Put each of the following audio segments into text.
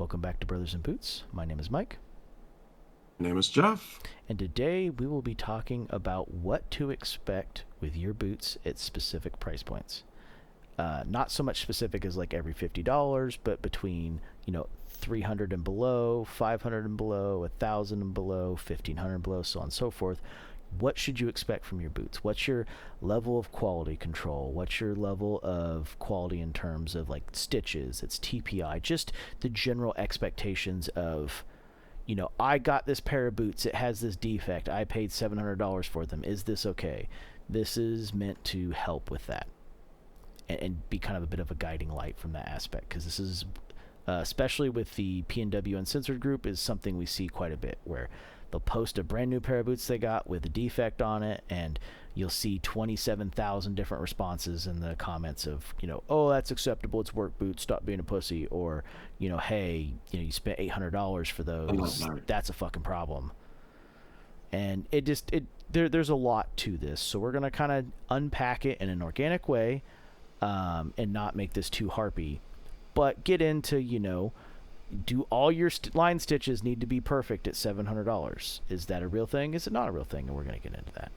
Welcome back to Brothers in Boots. My name is Mike. My name is Jeff. And today we will be talking about what to expect with your boots at specific price points. Not so much specific as like every $50, but between, 300 and below, 500 and below, 1,000 and below, 1,500 and below, so on and so forth. What should you expect from your boots? What's your level of quality control? What's your level of quality in terms of like stitches? It's TPI, just the general expectations of, I got this pair of boots. It has this defect. I paid $700 for them. Is this okay? This is meant to help with that and be kind of a bit of a guiding light from that aspect, because this is, especially with the PNW Uncensored group, is something we see quite a bit where they'll post a brand new pair of boots they got with a defect on it, and you'll see 27,000 different responses in the comments of, oh, that's acceptable. It's work boots. Stop being a pussy. Or, hey, you spent $800 for those. That's a fucking problem. And there's a lot to this. So we're going to kind of unpack it in an organic way, and not make this too harpy, but get into, do all your line stitches need to be perfect at $700? Is that a real thing? Is it not a real thing? And we're going to get into that.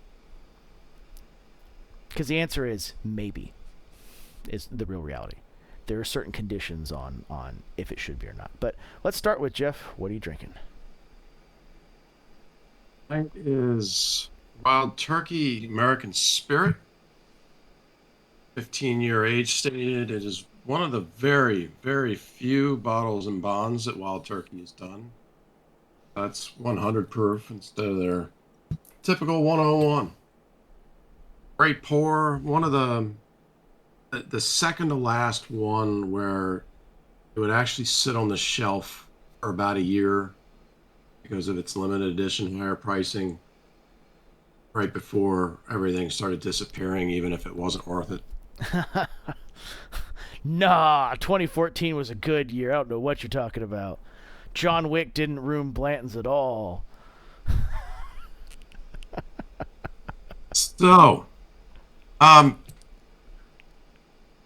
Because the answer is maybe, is the real reality. There are certain conditions on if it should be or not. But let's start with Jeff. What are you drinking? Mine is Wild Turkey American Spirit. 15-year age stated. It is one of the very, very few bottles and bonds that Wild Turkey has done. That's 100 proof instead of their typical 101. Great pour. One of the second to last one where it would actually sit on the shelf for about a year because of its limited edition higher pricing right before everything started disappearing, even if it wasn't worth it. Nah, 2014 was a good year. I don't know what you're talking about. John Wick didn't ruin Blanton's at all. So, I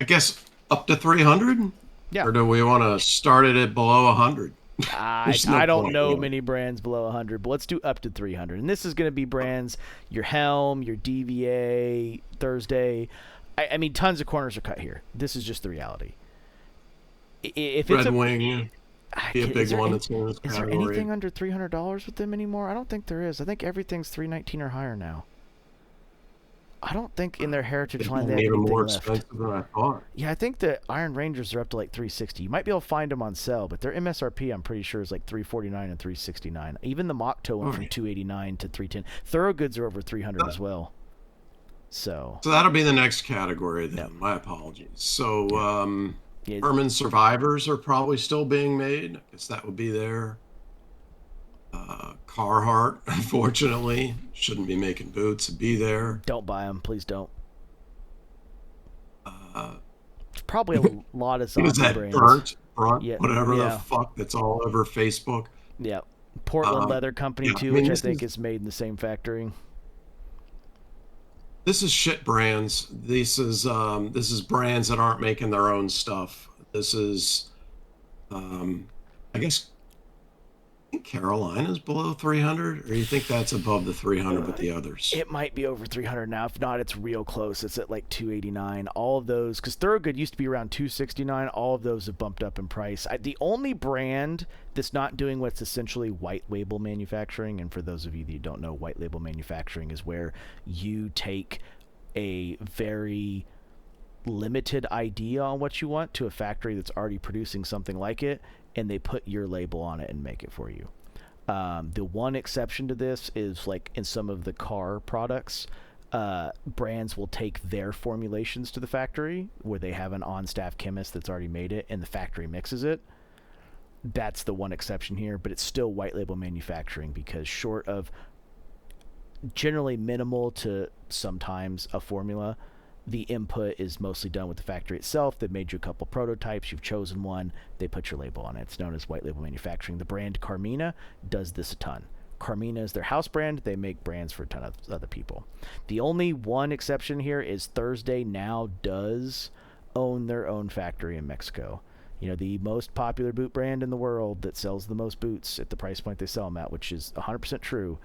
guess up to 300? Yeah. Or do we want to start it at below 100? I don't know many brands below 100, but let's do up to 300. And this is going to be brands, your Helm, your DVA, Thursday. I mean, tons of corners are cut here. This is just the reality. If Red it's Wing, be a big one that's in this Is there category. anything under $300 with them anymore? I don't think there is. I think everything's $319 or higher now. I don't think in their Heritage line they have even anything more left. expensive than I thought. Yeah, I think the Iron Rangers are up to like $360. You might be able to find them on sale, but their MSRP I'm pretty sure is like $349 and $369. Even the Mock Toe went from $289 to $310. Thoroughtgoods are over $300 as well. So that'll be the next category then. My apologies. So Herman Survivors are probably still being made. I guess that would be there. Carhartt, unfortunately, shouldn't be making boots. Be there. Don't buy them, please don't. It's probably a lot of zombie is that brands. Whatever the fuck that's all over Facebook. Yeah, Portland Leather Company too, which I think is made in the same factory. This is shit brands. This is brands that aren't making their own stuff. This is, I guess, I think Carolina's below 300, or you think that's above the 300 with the others? It might be over 300 now. If not, it's real close. It's at like 289. All of those, because Thorogood used to be around 269. All of those have bumped up in price. The only brand that's not doing what's essentially white label manufacturing, and for those of you that don't know, white label manufacturing is where you take a very limited idea on what you want to a factory that's already producing something like it, and they put your label on it and make it for you. The one exception to this is like in some of the car products, brands will take their formulations to the factory where they have an on-staff chemist that's already made it and the factory mixes it. That's the one exception here, but it's still white label manufacturing because short of generally minimal to sometimes a formula, the input is mostly done with the factory itself. They've made you a couple prototypes. You've chosen one. They put your label on it. It's known as white label manufacturing. The brand Carmina does this a ton. Carmina is their house brand. They make brands for a ton of other people. The only one exception here is Thursday now does own their own factory in Mexico. The most popular boot brand in the world that sells the most boots at the price point they sell them at, which is 100% true.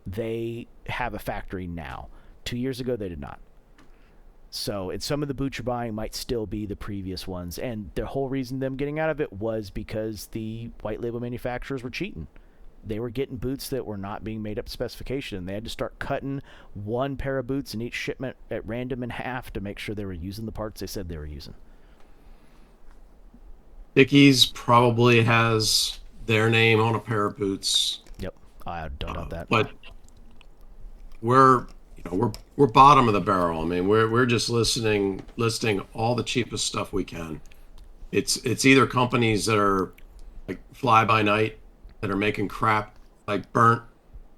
They have a factory now. 2 years ago, they did not. So, and some of the boots you're buying might still be the previous ones. And the whole reason them getting out of it was because the white label manufacturers were cheating. They were getting boots that were not being made up to specification. They had to start cutting one pair of boots in each shipment at random in half to make sure they were using the parts they said they were using. Dickies probably has their name on a pair of boots. Yep, I don't doubt that. But we're bottom of the barrel. I mean, we're just listing all the cheapest stuff we can. It's either companies that are like fly by night that are making crap like burnt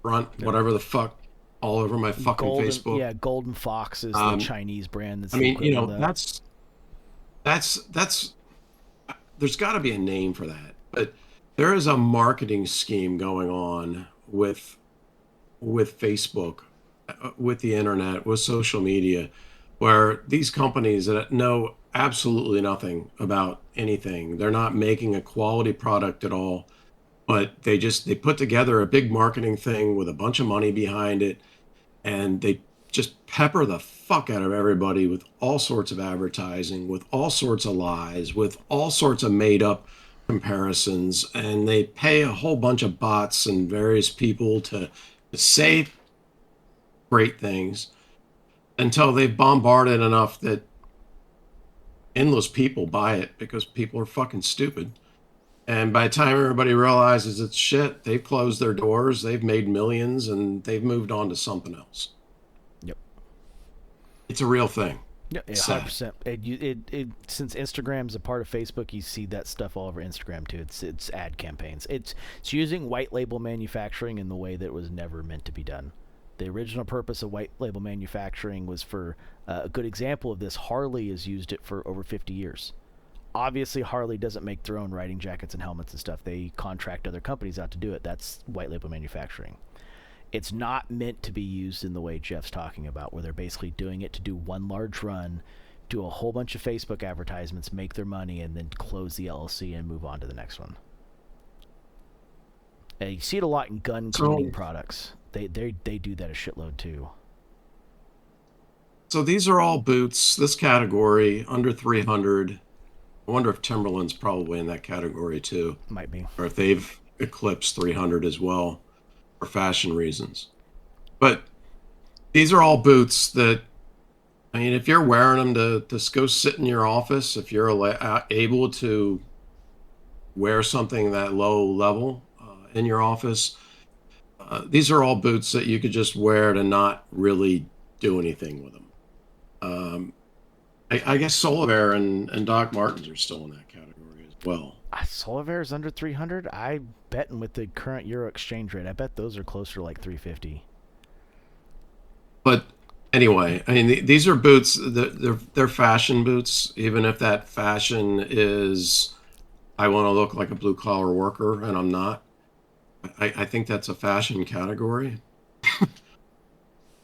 front, whatever the fuck, all over my fucking Facebook. Yeah, Golden Fox is the Chinese brand. That's that's there's got to be a name for that. But there is a marketing scheme going on with Facebook, with the internet, with social media, where these companies that know absolutely nothing about anything, they're not making a quality product at all, but they put together a big marketing thing with a bunch of money behind it, and they just pepper the fuck out of everybody with all sorts of advertising, with all sorts of lies, with all sorts of made up comparisons, and they pay a whole bunch of bots and various people to say great things until they've bombarded enough that endless people buy it because people are fucking stupid. And by the time everybody realizes it's shit, they've closed their doors, they've made millions, and they've moved on to something else. Yep. It's a real thing. Yeah, 100%. Since Instagram's a part of Facebook, you see that stuff all over Instagram too. It's ad campaigns. It's using white label manufacturing in the way that it was never meant to be done. The original purpose of white label manufacturing was for a good example of this. Harley has used it for over 50 years. Obviously, Harley doesn't make their own riding jackets and helmets and stuff. They contract other companies out to do it. That's white label manufacturing. It's not meant to be used in the way Jeff's talking about, where they're basically doing it to do one large run, do a whole bunch of Facebook advertisements, make their money, and then close the LLC and move on to the next one. And you see it a lot in gun cleaning products. They do that a shitload too. So these are all boots, this category, under 300. I wonder if Timberland's probably in that category too. Might be. Or if they've eclipsed 300 as well for fashion reasons. But these are all boots that, I mean, if you're wearing them to go sit in your office, if you're able to wear something that low level in your office, these are all boots that you could just wear to not really do anything with them. I guess Clover and Doc Martens are still in that category as well. Clover is under 300. I betting with the current euro exchange rate, I bet those are closer to like 350. But anyway, I mean, these are boots. They're fashion boots, even if that fashion is, I want to look like a blue collar worker, and I'm not. I think that's a fashion category.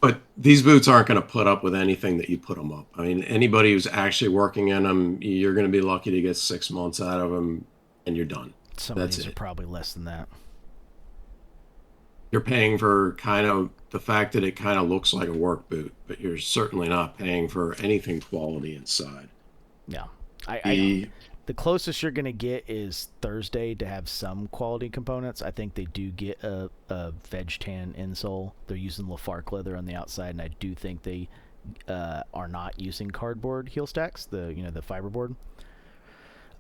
But these boots aren't going to put up with anything that you put them up. I mean, anybody who's actually working in them, you're going to be lucky to get 6 months out of them, and you're done. Some of these are probably less than that. You're paying for kind of the fact that it kind of looks like a work boot, but you're certainly not paying for anything quality inside. Yeah. The closest you're going to get is Thursday to have some quality components. I think they do get a veg tan insole. They're using Lafarque leather on the outside, and I do think they are not using cardboard heel stacks, the fiberboard.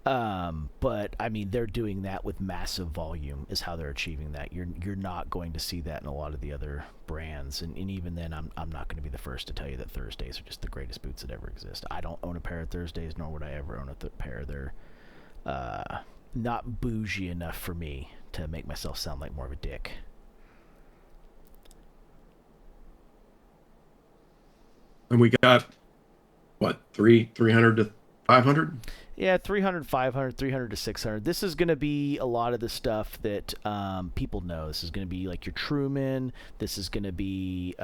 But I mean, they're doing that with massive volume is how they're achieving that. You're not going to see that in a lot of the other brands, and even then, I'm not going to be the first to tell you that Thursdays are just the greatest boots that ever exist. I don't own a pair of Thursdays, nor would I ever own a pair. They're not bougie enough for me to make myself sound like more of a dick. And we got what, 300 to 500? Yeah, 300, 500, 300 to 600. This is going to be a lot of the stuff that people know. This is going to be like your Truman. This is going to be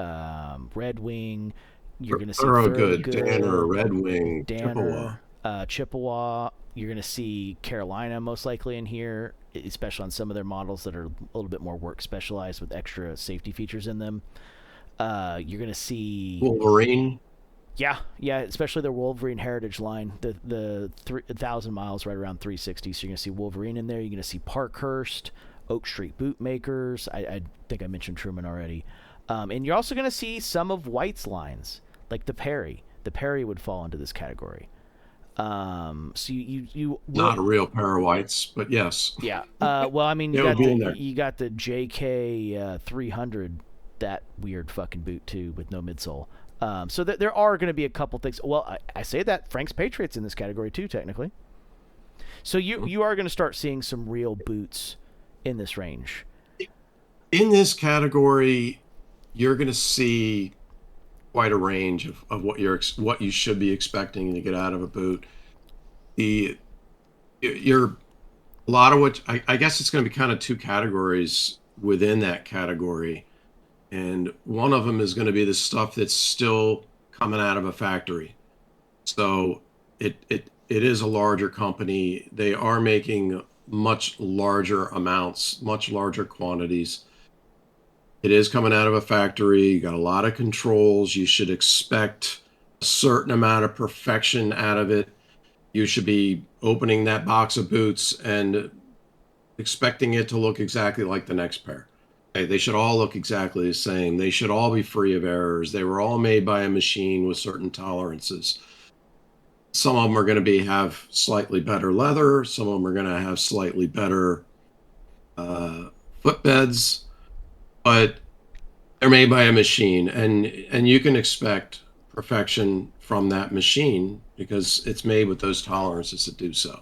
Red Wing. You're going to see Thorogood, Danner, Red Wing, Danner, Chippewa. You're going to see Carolina most likely in here, especially on some of their models that are a little bit more work specialized with extra safety features in them. You're going to see Wolverine. yeah, especially their Wolverine Heritage line, the 1,000 miles right around 360. So you're going to see Wolverine in there. You're going to see Parkhurst, Oak Street Bootmakers. I think I mentioned Truman already. And you're also going to see some of White's lines, like the Perry. The Perry would fall into this category. So you Not a real pair of whites, but yes. yeah. Well, I mean, It would be in there. you got the JK 300, that weird fucking boot too with no midsole. So there are going to be a couple things. Well, I say that Frank's Patriots in this category too, technically. So you are going to start seeing some real boots in this range. In this category, you're going to see quite a range of what you should be expecting to get out of a boot. You're a lot of what I guess it's going to be kind of two categories within that category, and one of them is going to be the stuff that's still coming out of a factory. So it is a larger company. They are making much larger amounts, much larger quantities. It is coming out of a factory. You got a lot of controls. You should expect a certain amount of perfection out of it. You should be opening that box of boots and expecting it to look exactly like the next pair. Okay, they should all look exactly the same. They should all be free of errors. They were all made by a machine with certain tolerances. Some of them are going to have slightly better leather. Some of them are going to have slightly better footbeds, but they're made by a machine, and you can expect perfection from that machine because it's made with those tolerances to do so.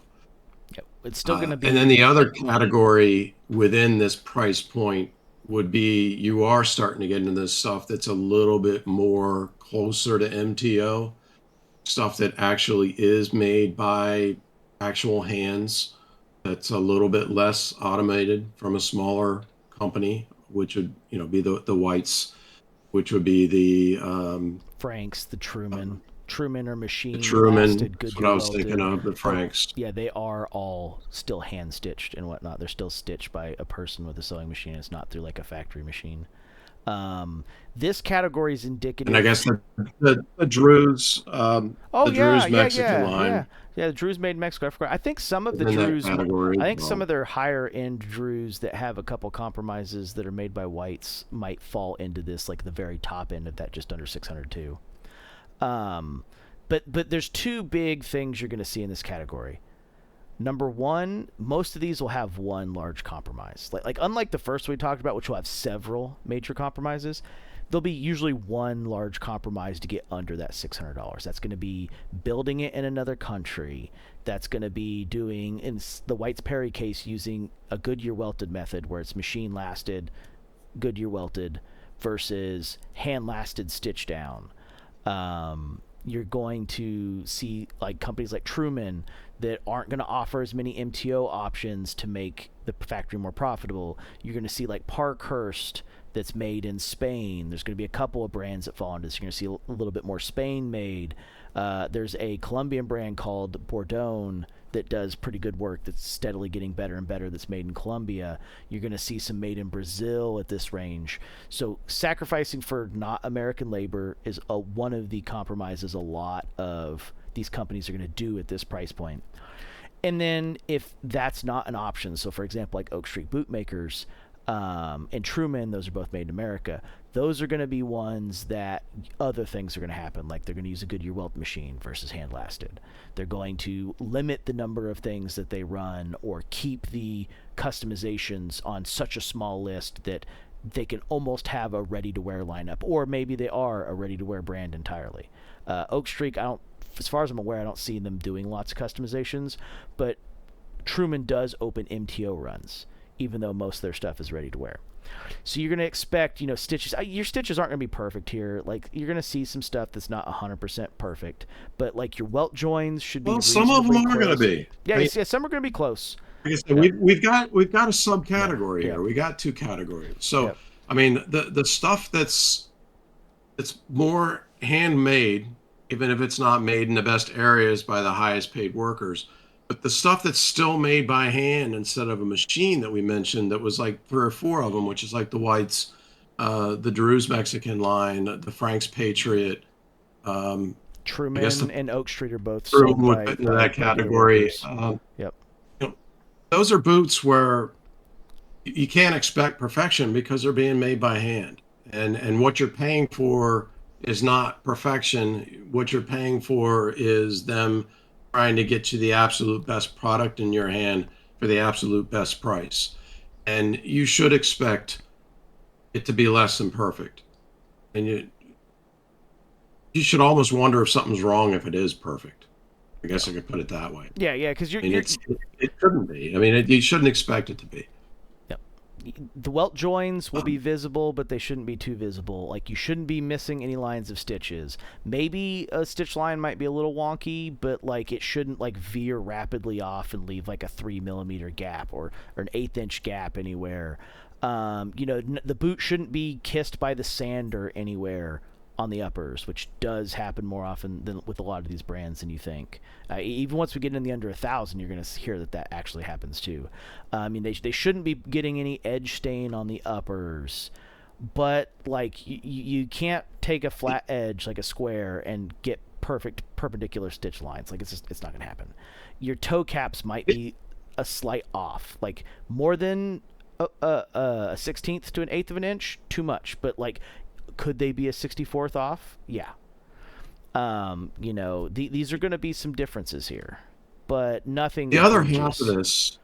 Yep. It's still going to be. And then the other category within this price point would be you are starting to get into this stuff that's a little bit more closer to MTO, stuff that actually is made by actual hands, that's a little bit less automated from a smaller company, which would be the Whites, which would be the Franks, the Truman or machine Truman. lasted, That's what I was thinking of. The Franks. Yeah, they are all still hand stitched and whatnot. They're still stitched by a person with a sewing machine. It's not through like a factory machine. This category is indicative. And I guess the Drews. Drews Mexican line. Yeah, the Drews made in Mexico. I forgot. I think some of the Drews. I think some of their higher end Drews that have a couple compromises that are made by Whites might fall into this, like the very top end of that, just under 600 too. But there's two big things you're going to see in this category. Number one, most of these will have one large compromise. Like unlike the first we talked about, which will have several major compromises, there'll be usually one large compromise to get under that $600. That's going to be building it in another country. That's going to be doing, in the White's Perry case, using a Goodyear welted method where it's machine lasted, Goodyear welted, versus hand lasted stitch down. You're going to see like companies like Truman that aren't going to offer as many MTO options to make the factory more profitable. You're going to see like Parkhurst that's made in Spain. There's going to be a couple of brands that fall into this. You're going to see a little bit more Spain made. There's a Colombian brand called Bourbon that does pretty good work, that's steadily getting better and better, that's made in Colombia. You're going to see some made in Brazil at this range. So sacrificing for not American labor is one of the compromises a lot of these companies are going to do at this price point. And then if that's not an option, so for example, like Oak Street Bootmakers and Truman, those are both made in America. Those are going to be ones that other things are going to happen, like they're going to use a Goodyear welt machine versus hand lasted. They're going to limit the number of things that they run or keep the customizations on such a small list that they can almost have a ready-to-wear lineup, or maybe they are a ready-to-wear brand entirely. Oak Street, as far as I'm aware, I don't see them doing lots of customizations, but Truman does open MTO runs, even though most of their stuff is ready to wear. So you're going to expect, stitches. Your stitches aren't going to be perfect here. Like, you're going to see some stuff that's not 100% perfect, but like your welt joins should be. Well, some of them are going to be. Yeah, some are going to be close. Like I said, we've got a subcategory here. We got two categories. So I mean, the stuff that's more handmade, even if it's not made in the best areas by the highest paid workers, But the stuff that's still made by hand instead of a machine that we mentioned, that was like 3 or 4 of them, which is like the Whites, the Drew's Mexican line, the Frank's Patriot, I guess Truman the and Oak Street are both sold Truman would by fit into that regular category. workers. Yep. You know, those are boots where you can't expect perfection because they're being made by hand. And what you're paying for is not perfection. What you're paying for is them trying to get you the absolute best product in your hand for the absolute best price. And you should expect it to be less than perfect. And you should almost wonder if something's wrong if it is perfect. I guess I could put it that way. Yeah, yeah, because I mean, it shouldn't be. I mean, you shouldn't expect it to be. yep. The welt joins will be visible, but they shouldn't be too visible. Like, you shouldn't be missing any lines of stitches. Maybe a stitch line might be a little wonky, but like it shouldn't like veer rapidly off and leave like a 3 millimeter gap or an 1/8 inch gap anywhere. The boot shouldn't be kissed by the sander anywhere on the uppers, which does happen more often than with a lot of these brands than you think. Even once we get in the under 1,000, you're going to hear that actually happens too. I mean, they shouldn't be getting any edge stain on the uppers, but like you can't take a flat edge like a square and get perfect perpendicular stitch lines. Like it's not going to happen. Your toe caps might be a slight off, like more than a 1/16 to an 1/8 of an inch, too much, but like could they be a 64th off? Yeah. These are going to be some differences here, but nothing The other egregious.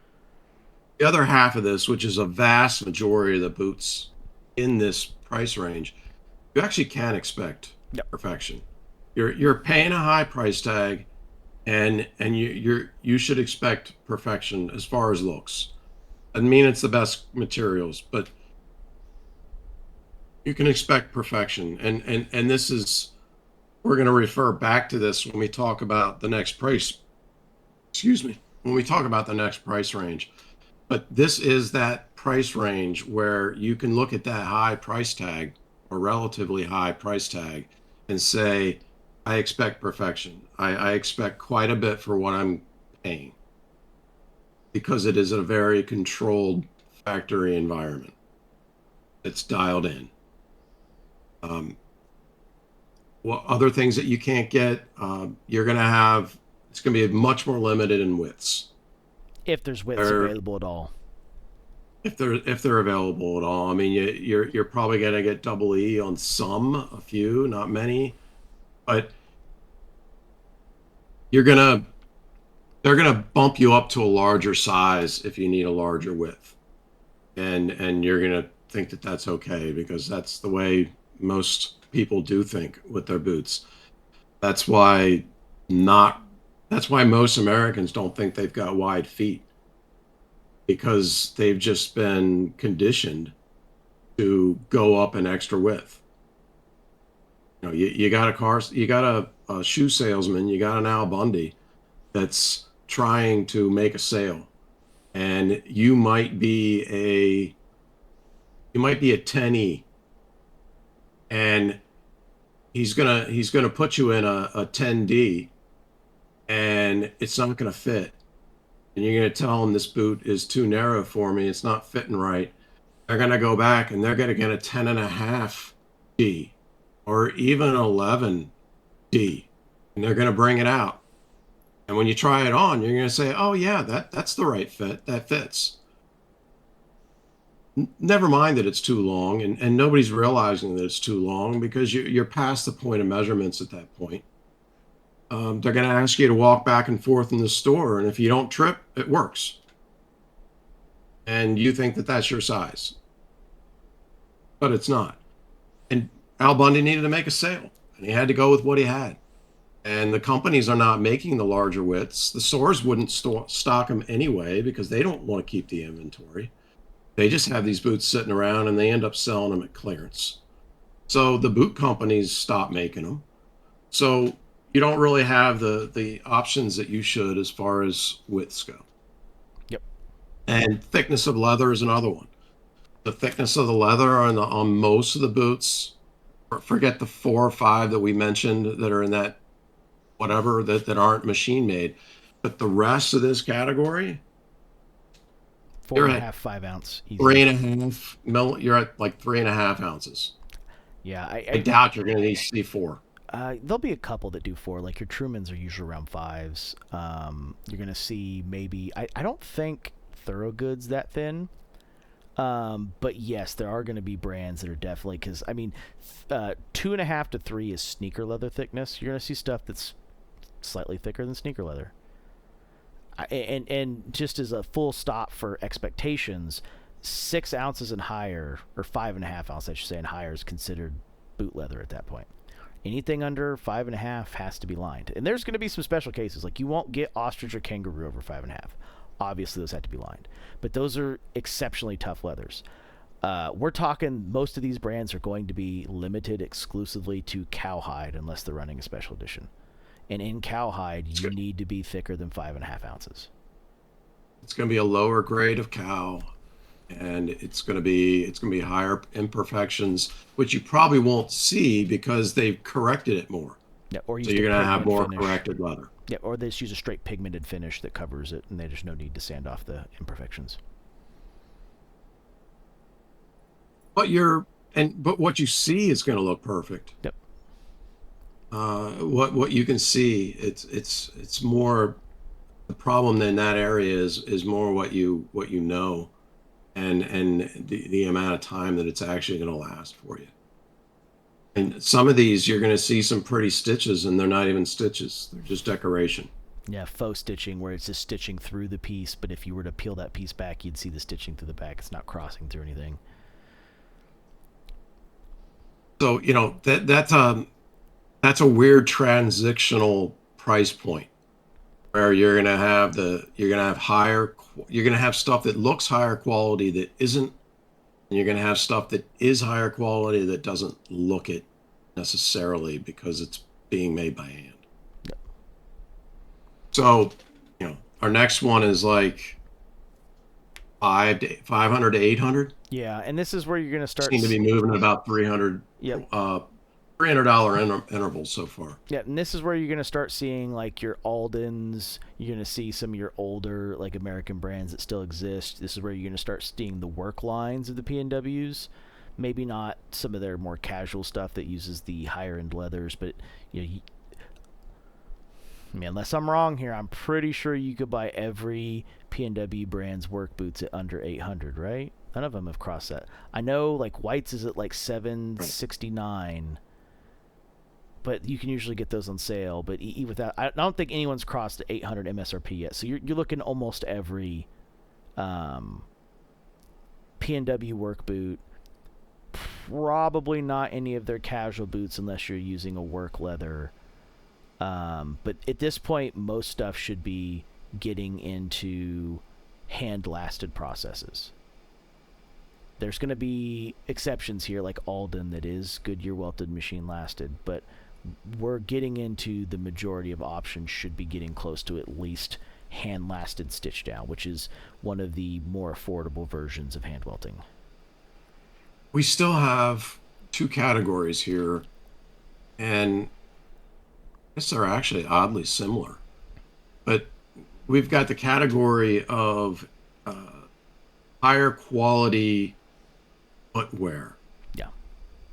the other half of this, which is a vast majority of the boots in this price range, you actually can expect Yep. perfection. You're paying a high price tag, and you should expect perfection as far as looks. I mean, it's the best materials, but you can expect perfection. And this is, we're going to refer back to this when we talk about the next price. Excuse me, when we talk about the next price range. But this is that price range where you can look at that high price tag or relatively high price tag and say, I expect perfection. I expect quite a bit for what I'm paying because it is a very controlled factory environment. It's dialed in. Well, other things that you can't get, you're going to have, it's going to be much more limited in widths. If there's widths available at all. If they're available at all. I mean, you're probably going to get double E on some, a few, not many, but they're going to bump you up to a larger size if you need a larger width. And you're going to think that that's okay because that's the way most people do think with their boots. That's why most Americans don't think they've got wide feet because they've just been conditioned to go up an extra width. You got a shoe salesman, you got an Al Bundy that's trying to make a sale, and you might be a 10E, and he's gonna put you in a 10D, and it's not gonna fit. And you're gonna tell him this boot is too narrow for me. It's not fitting right. They're gonna go back and they're gonna get a 10.5D or even 11D, and they're gonna bring it out. And when you try it on, you're gonna say, "Oh yeah, that's the right fit. That fits." Never mind that it's too long, and nobody's realizing that it's too long because you're past the point of measurements at that point. They're going to ask you to walk back and forth in the store, and if you don't trip, it works. And you think that that's your size, but it's not. And Al Bundy needed to make a sale, and he had to go with what he had. And the companies are not making the larger widths. The stores wouldn't stock them anyway because they don't want to keep the inventory. They just have these boots sitting around, and they end up selling them at clearance. So the boot companies stop making them. So you don't really have the options that you should as far as widths go. Yep. And thickness of leather is another one. The thickness of the leather on most of the boots, forget the 4 or 5 that we mentioned that are in that whatever that aren't machine made. But the rest of this category, Four you're and a at half, 5 ounce, three easy. and a half mil. You're at like 3.5 ounces. Yeah, I doubt you're going to need to see four. there'll be a couple that do four. Like your Trumans are usually around fives. You're gonna see maybe. I don't think Thorogoods that thin. But yes, there are going to be brands that are definitely because I mean, 2.5 to 3 is sneaker leather thickness. You're going to see stuff that's slightly thicker than sneaker leather. And just as a full stop for expectations, 6 ounces and higher, or 5.5 ounces, I should say, and higher is considered boot leather at that point. Anything under 5.5 has to be lined, and there's going to be some special cases like you won't get ostrich or kangaroo over 5.5. Obviously, those have to be lined, but those are exceptionally tough leathers. We're talking most of these brands are going to be limited exclusively to cowhide unless they're running a special edition. And in cowhide, you need to be thicker than 5.5 ounces. It's going to be a lower grade of cow, and it's going to be higher imperfections, which you probably won't see because they've corrected it more. Yeah, or So use the you're going to have pigment more finish. corrected leather. Yeah, or they just use a straight pigmented finish that covers it, and there's no need to sand off the imperfections. But what you see is going to look perfect. Yep. What you can see, it's more the problem in that area is more what you know, and the amount of time that it's actually going to last for you. And some of these you're going to see some pretty stitches, and they're not even stitches; they're just decoration. Yeah, faux stitching where it's just stitching through the piece, but if you were to peel that piece back, you'd see the stitching through the back. It's not crossing through anything. So that's a weird transitional price point where you're gonna have stuff that looks higher quality that isn't, and you're gonna have stuff that is higher quality that doesn't look it necessarily because it's being made by hand. Yep. So, our next one is like 500 to 800. Yeah, and this is where you're going to start. Seem to be moving at about 300, Yep. $300 intervals so far. Yeah, and this is where you're going to start seeing like your Aldens. You're going to see some of your older like American brands that still exist. This is where you're going to start seeing the work lines of the PNWs. Maybe not some of their more casual stuff that uses the higher end leathers, but I mean, unless I'm wrong here, I'm pretty sure you could buy every PNW brand's work boots at under 800, right? None of them have crossed that. I know like White's is at like 769, but you can usually get those on sale. But without, I don't think anyone's crossed the 800 MSRP yet. So you're looking almost every PNW work boot. Probably not any of their casual boots unless you're using a work leather. But at this point, most stuff should be getting into hand-lasted processes. There's going to be exceptions here, like Alden, that is Goodyear welted machine lasted, but we're getting into the majority of options should be getting close to at least hand-lasted stitch down, which is one of the more affordable versions of hand welting. We still have two categories here, and I guess they're actually oddly similar. But we've got the category of higher quality footwear, Yeah.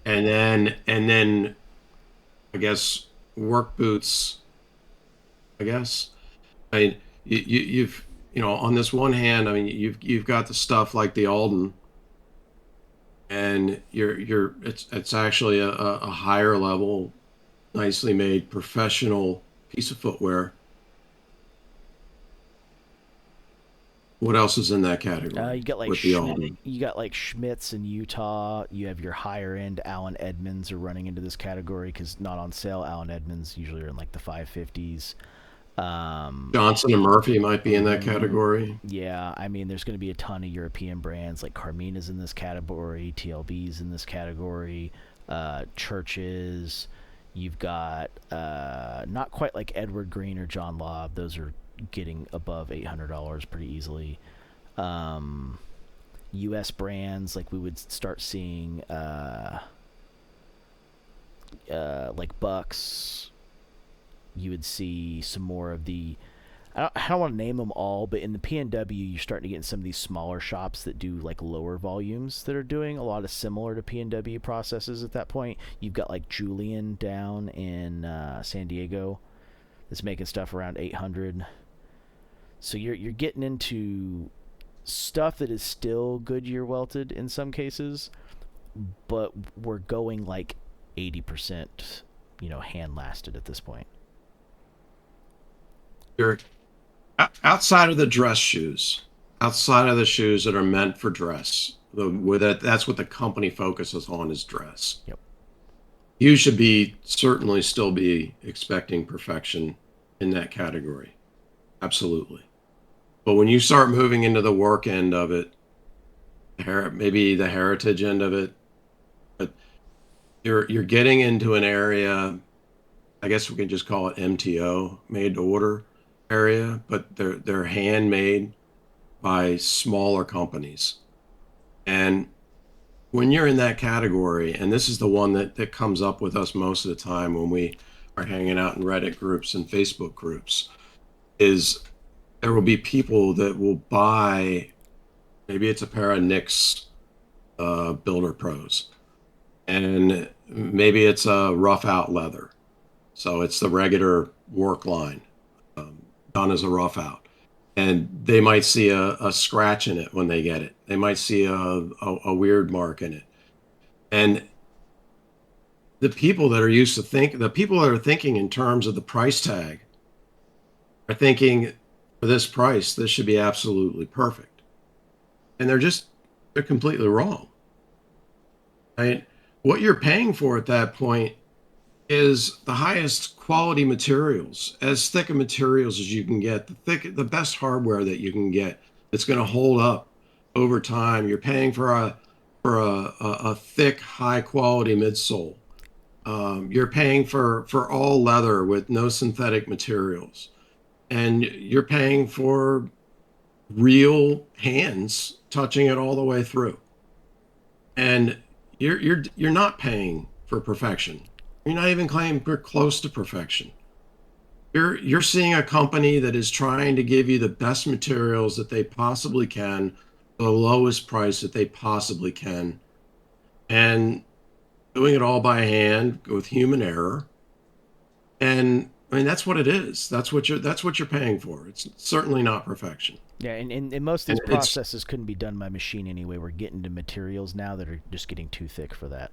and then I guess work boots. I guess I mean you've on this one hand, I mean you've got the stuff like the Alden, and it's actually a higher level, nicely made professional piece of footwear. What else is in that category? You got like with the Alden? You got like Schmitz in Utah. You have your higher end Allen Edmonds are running into this category because not on sale. Allen Edmonds usually are in like the 550s. Johnson and Murphy might be in that category. Yeah, I mean, there's going to be a ton of European brands like Carmina's in this category, TLB's in this category, Churches. You've got not quite like Edward Green or John Lobb. Those are getting above $800 pretty easily. U.S. brands like we would start seeing like Bucks. You would see some more of the I don't want to name them all, but in the PNW, you're starting to get in some of these smaller shops that do like lower volumes that are doing a lot of similar to PNW processes at that point. You've got like Julian down in San Diego that's making stuff around 800. So you're getting into stuff that is still Goodyear welted in some cases, but we're going like 80%, hand lasted at this point. You're outside of the dress shoes, outside of the shoes that are meant for dress. That's what the company focuses on is dress. Yep. You should be certainly still be expecting perfection in that category. Absolutely. But when you start moving into the work end of it, maybe the heritage end of it, but you're getting into an area, I guess we can just call it MTO, made to order area, but they're handmade by smaller companies. And when you're in that category, and this is the one that comes up with us most of the time when we are hanging out in Reddit groups and Facebook groups, is there will be people that will buy, maybe it's a pair of Nick's Builder Pros, and maybe it's a rough out leather. So it's the regular work line done as a rough out. And they might see a scratch in it when they get it. They might see a weird mark in it. And the people that are thinking in terms of the price tag are thinking, for this price, this should be absolutely perfect. And they're completely wrong. Right? What you're paying for at that point is the highest quality materials, as thick of materials as you can get, the best hardware that you can get that's going to hold up over time. You're paying for a thick, high quality midsole. You're paying for all leather with no synthetic materials, and you're paying for real hands touching it all the way through. And you're not paying for perfection. You're not even claiming you're close to perfection. You're seeing a company that is trying to give you the best materials that they possibly can, the lowest price that they possibly can, and doing it all by hand with human error. And I mean that's what it is. That's what you're paying for. It's certainly not perfection. Yeah, and most of And these it's processes couldn't be done by machine anyway. We're getting to materials now that are just getting too thick for that.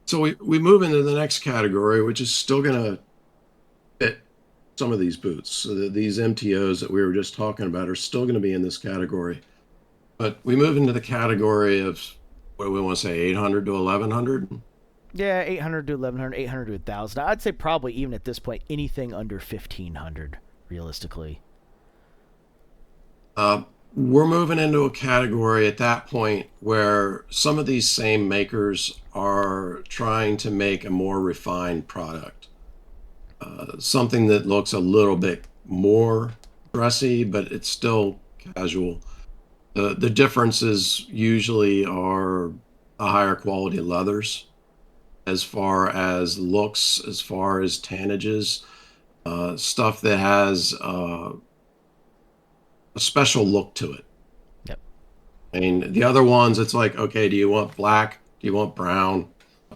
so we move into the next category, which is still going to fit some of these boots. So these MTOs that we were just talking about are still going to be in this category. But we move into the category of what do we want to say, 800 to 1100. Yeah, 800 to 1100, 800 to 1000. I'd say probably even at this point anything under 1500 realistically. Uh, we're moving into a category at that point where some of these same makers are trying to make a more refined product, something that looks a little bit more dressy, but it's still casual. The differences usually are the higher quality leathers, as far as looks, as far as tannages, stuff that has a special look to it. Yep. I mean, the other ones, it's like, okay, do you want black? Do you want brown?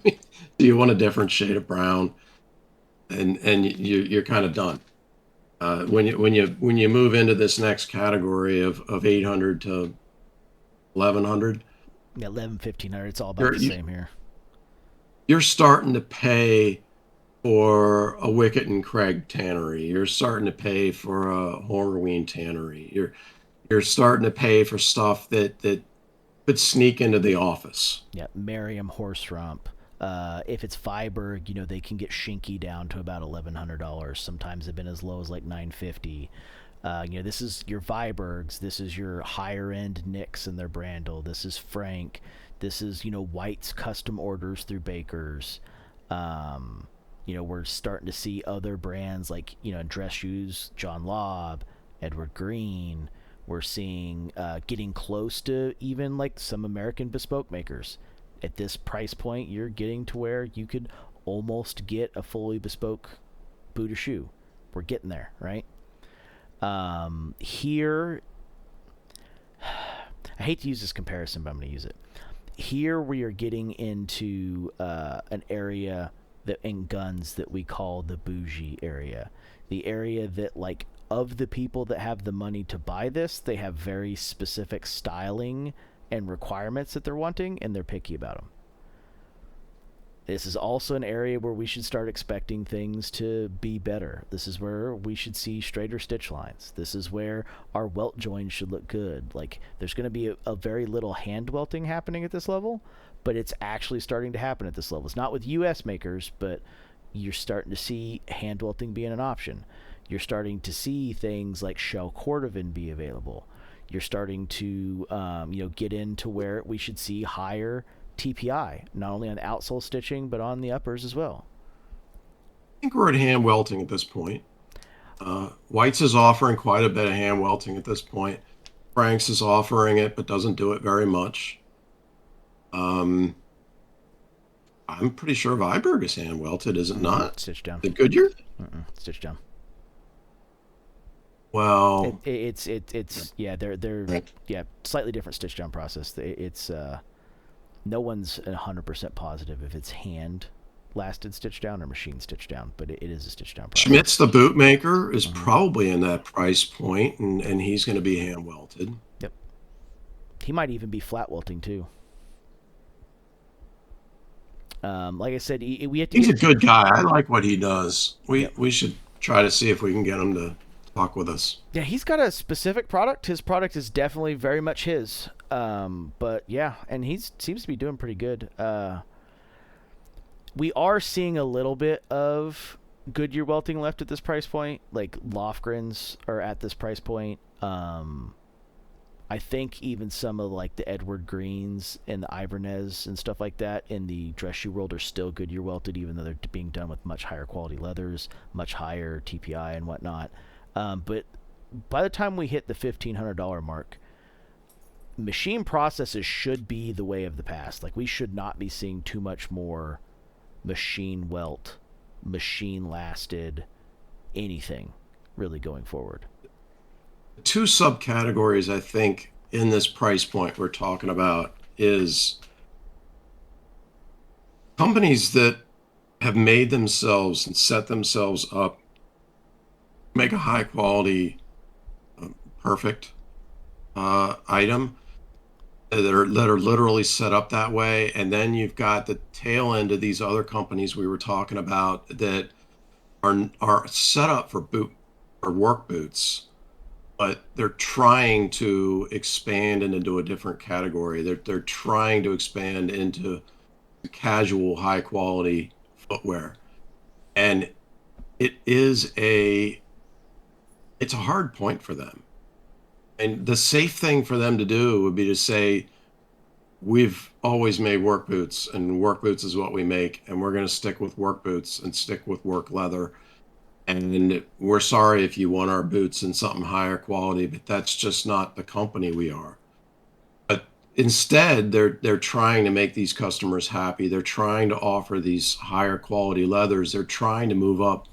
Do you want a different shade of brown? And you're kind of done. When you move into this next category of 800 to 1100, Yeah, 11, 1500. It's all about you're the you, same here. you're starting to pay for a Wickett and Craig tannery. You're starting to pay for a Horween tannery. You're starting to pay for stuff that could sneak into the office. Yeah, Merriam Horse Rump. If it's Viberg, they can get Shinky down to about $1,100. Sometimes they've been as low as like $950. This is your Vibergs. This is your higher end Nicks and their Brandel. This is Frank. This is White's custom orders through Bakers. We're starting to see other brands like dress shoes, John Lobb, Edward Green. We're seeing getting close to even like some American bespoke makers. At this price point, you're getting to where you could almost get a fully bespoke boot or shoe. We're getting there, right? Here, I hate to use this comparison, but I'm going to use it. Here we are getting into an area that in guns that we call the bougie area. The area that, like, of the people that have the money to buy this, they have very specific styling and requirements that they're wanting, and they're picky about them. This is also an area where we should start expecting things to be better. This is where we should see straighter stitch lines. This is where our welt joins should look good. Like, there's going to be a very little hand welting happening at this level, but it's actually starting to happen at this level. It's not with US makers, but you're starting to see hand welting being an option. You're starting to see things like shell cordovan be available. You're starting to get into where we should see higher TPI, not only on the outsole stitching, but on the uppers as well. I think we're at hand welting at this point. White's is offering quite a bit of hand welting at this point. Frank's is offering it, but doesn't do it very much. I'm pretty sure Viberg is hand welted, is it not? Stitched down. The Goodyear? Stitched down. Well, it's yeah, they're slightly different stitch down process. It's no one's 100% positive if it's hand lasted stitch down or machine stitch down, but it is a stitch down process. Schmidt's the boot maker is probably in that price point, and he's going to be hand welted. Yep. He might even be flat welting too. Like I said, he's a good guy. I like what he does. We should try to see if we can get him to talk with us. Yeah, he's got a specific product. His product is definitely very much his. But yeah, and he seems to be doing pretty good. We are seeing a little bit of Goodyear welting left at this price point. Like Lofgrens are at this price point. I think even some of like the Edward Greens and the Ivernez and stuff like that in the dress shoe world are still Goodyear welted, even though they're being done with much higher quality leathers, much higher TPI and whatnot. But by the time we hit the $1,500 mark, machine processes should be the way of the past. Like, we should not be seeing too much more machine welt, machine lasted, anything really going forward. Two subcategories, I think, in this price point we're talking about is companies that have made themselves and set themselves up, make a high quality, perfect item that are literally set up that way. And then you've got the tail end of these other companies we were talking about that are set up for work boots, but they're trying to expand into a different category. They're trying to expand into casual, high quality footwear. And it's a hard point for them. And the safe thing for them to do would be to say, we've always made work boots, and work boots is what we make, and we're going to stick with work boots and stick with work leather. And we're sorry if you want our boots in something higher quality, but that's just not the company we are. But instead, they're trying to make these customers happy. They're trying to offer these higher quality leathers. They're trying to move up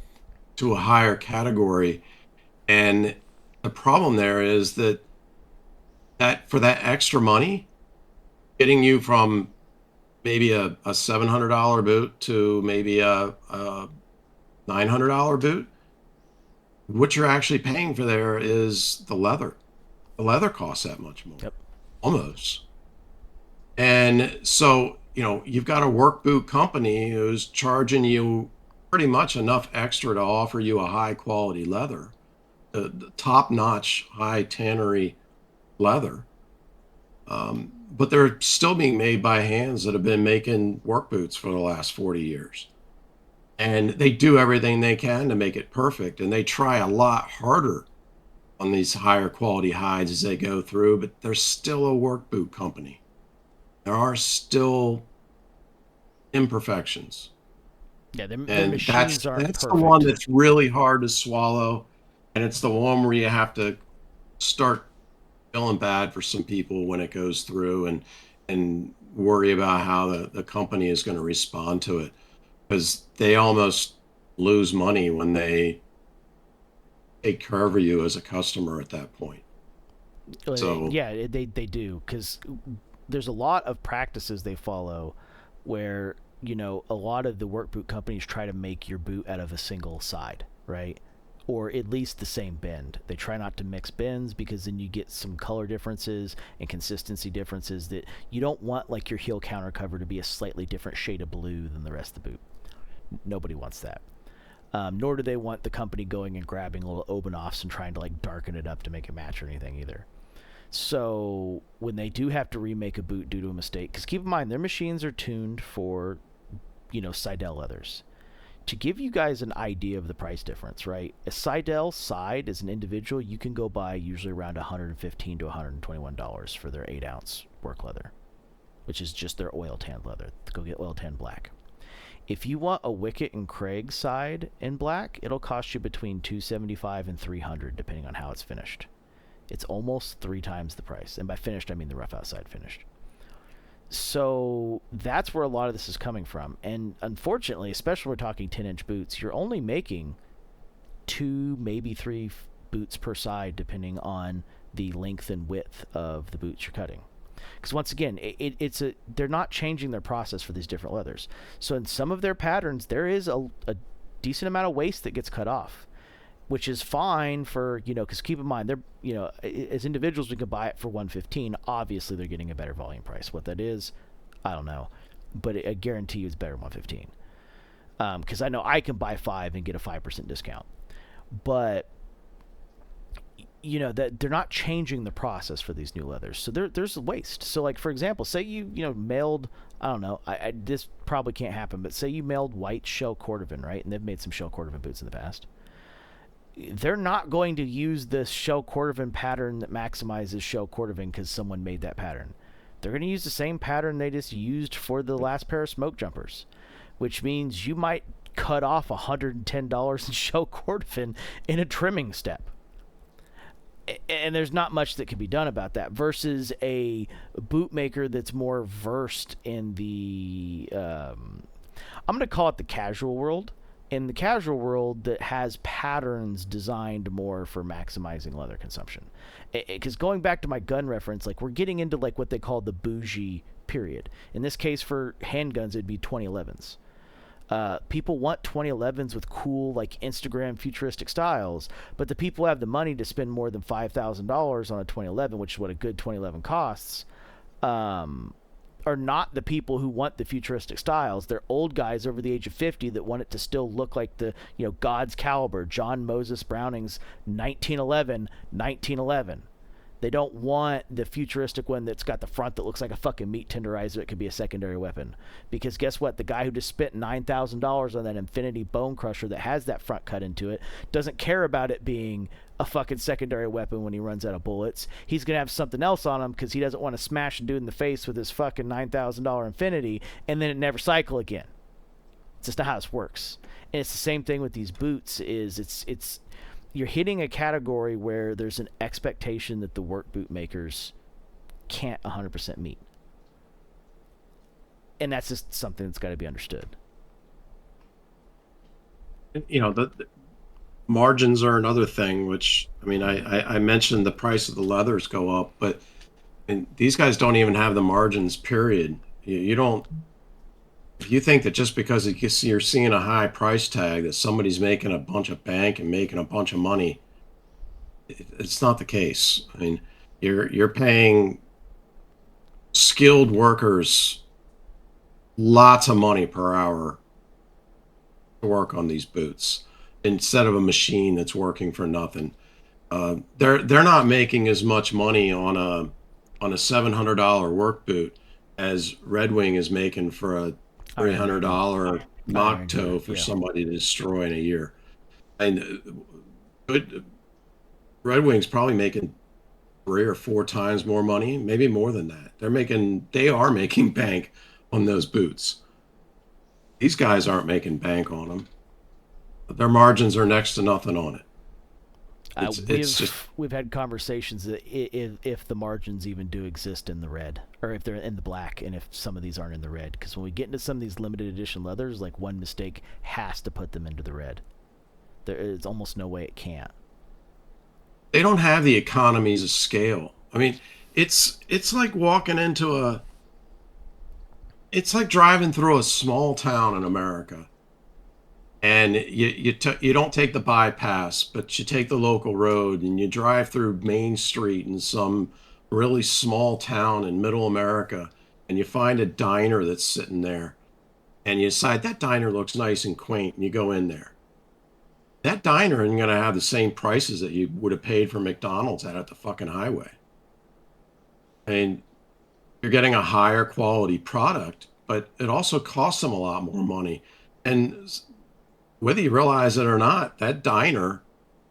to a higher category. And the problem there is that for that extra money, getting you from maybe a $700 boot to maybe a $900 boot, what you're actually paying for there is the leather. The leather costs that much more. Yep. Almost. And so, you've got a work boot company who's charging you pretty much enough extra to offer you a high quality leather, the top-notch, high tannery leather. But they're still being made by hands that have been making work boots for the last 40 years. And they do everything they can to make it perfect. And they try a lot harder on these higher quality hides as they go through, but they're still a work boot company. There are still imperfections. Yeah, their And machines aren't that's perfect. the one that's really hard to swallow. And it's the one where you have to start feeling bad for some people when it goes through and worry about how the company is going to respond to it. because they almost lose money when they take care of you as a customer at that point. So Yeah, they do, because there's a lot of practices they follow where, a lot of the work boot companies try to make your boot out of a single side, right? Or at least the same bend. They try not to mix bends because then you get some color differences and consistency differences that you don't want, like your heel counter cover to be a slightly different shade of blue than the rest of the boot. Nobody wants that. Nor do they want the company going and grabbing little Obanoffs and trying to like darken it up to make it match or anything either. So when they do have to remake a boot due to a mistake, because keep in mind their machines are tuned for, Seidel leathers. To give you guys an idea of the price difference, right? A Seidel side as an individual, you can go buy usually around $115 to $121 for their 8-ounce work leather, which is just their oil tanned leather. Go get oil tanned black. If you want a Wicket and Craig side in black, it'll cost you between $275 and $300 depending on how it's finished. It's almost 3 times the price. And by finished, I mean the rough outside finished. So that's where a lot of this is coming from. And unfortunately, especially when we're talking 10-inch boots, you're only making 2, maybe 3 boots per side, depending on the length and width of the boots you're cutting. Because once again, they're not changing their process for these different leathers. So in some of their patterns, there is a decent amount of waste that gets cut off, which is fine for, because keep in mind, they're, as individuals, we can buy it for $115. Obviously, they're getting a better volume price. What that is, I don't know, but I guarantee you it's better than $115. Because I know I can buy 5 and get a 5% discount, but that they're not changing the process for these new leathers, so there's waste. So like for example, say you mailed, I don't know, I this probably can't happen, but say you mailed white shell cordovan, right? And they've made some shell cordovan boots in the past. They're not going to use this shell cordovan pattern that maximizes shell cordovan because someone made that pattern. They're going to use the same pattern they just used for the last pair of smoke jumpers, which means you might cut off $110 in shell cordovan in a trimming step. And there's not much that can be done about that versus a bootmaker that's more versed in the I'm going to call it the casual world. In the casual world, that has patterns designed more for maximizing leather consumption. Because going back to my gun reference, like we're getting into like what they call the bougie period. In this case, for handguns, it'd be 2011s. People want 2011s with cool, like Instagram futuristic styles, but the people who have the money to spend more than $5,000 on a 2011, which is what a good 2011 costs, are not the people who want the futuristic styles. They're old guys over the age of 50 that want it to still look like the, God's Caliber, John Moses Browning's 1911. They don't want the futuristic one that's got the front that looks like a fucking meat tenderizer. It could be a secondary weapon. Because guess what? The guy who just spent $9,000 on that Infinity Bone Crusher that has that front cut into it doesn't care about it being a fucking secondary weapon when he runs out of bullets. He's going to have something else on him because he doesn't want to smash a dude in the face with his fucking $9,000 Infinity and then it never cycle again. It's just not how this works. And it's the same thing with these boots. It's you're hitting a category where there's an expectation that the work boot makers can't 100% meet. And that's just something that's got to be understood. the margins are another thing, which I mean, I mentioned the price of the leathers go up, but these guys don't even have the margins, period. You don't, if you think that just because you're seeing a high price tag that somebody's making a bunch of bank and making a bunch of money, it's not the case. I mean, you're paying skilled workers lots of money per hour to work on these boots instead of a machine that's working for nothing. They're not making as much money on a $700 work boot as Red Wing is making for a $300 mock toe for somebody to destroy in a year. And Red Wing's probably making 3 or 4 times more money, maybe more than that. They are making bank on those boots. These guys aren't making bank on them. Their margins are next to nothing on it. It's just We've had conversations that if the margins even do exist in the red, or if they're in the black, and if some of these aren't in the red, because when we get into some of these limited edition leathers, like one mistake has to put them into the red. There is almost no way it can't. they don't have the economies of scale. I mean, it's like walking into a it's like driving through a small town in America, and you don't take the bypass, but you take the local road and you drive through Main Street in some really small town in middle America, and you find a diner that's sitting there, and you decide that diner looks nice and quaint, and you go in there. That diner isn't going to have the same prices that you would have paid for McDonald's at the fucking highway. I mean, you're getting a higher quality product, but it also costs them a lot more money. And whether you realize it or not, that diner,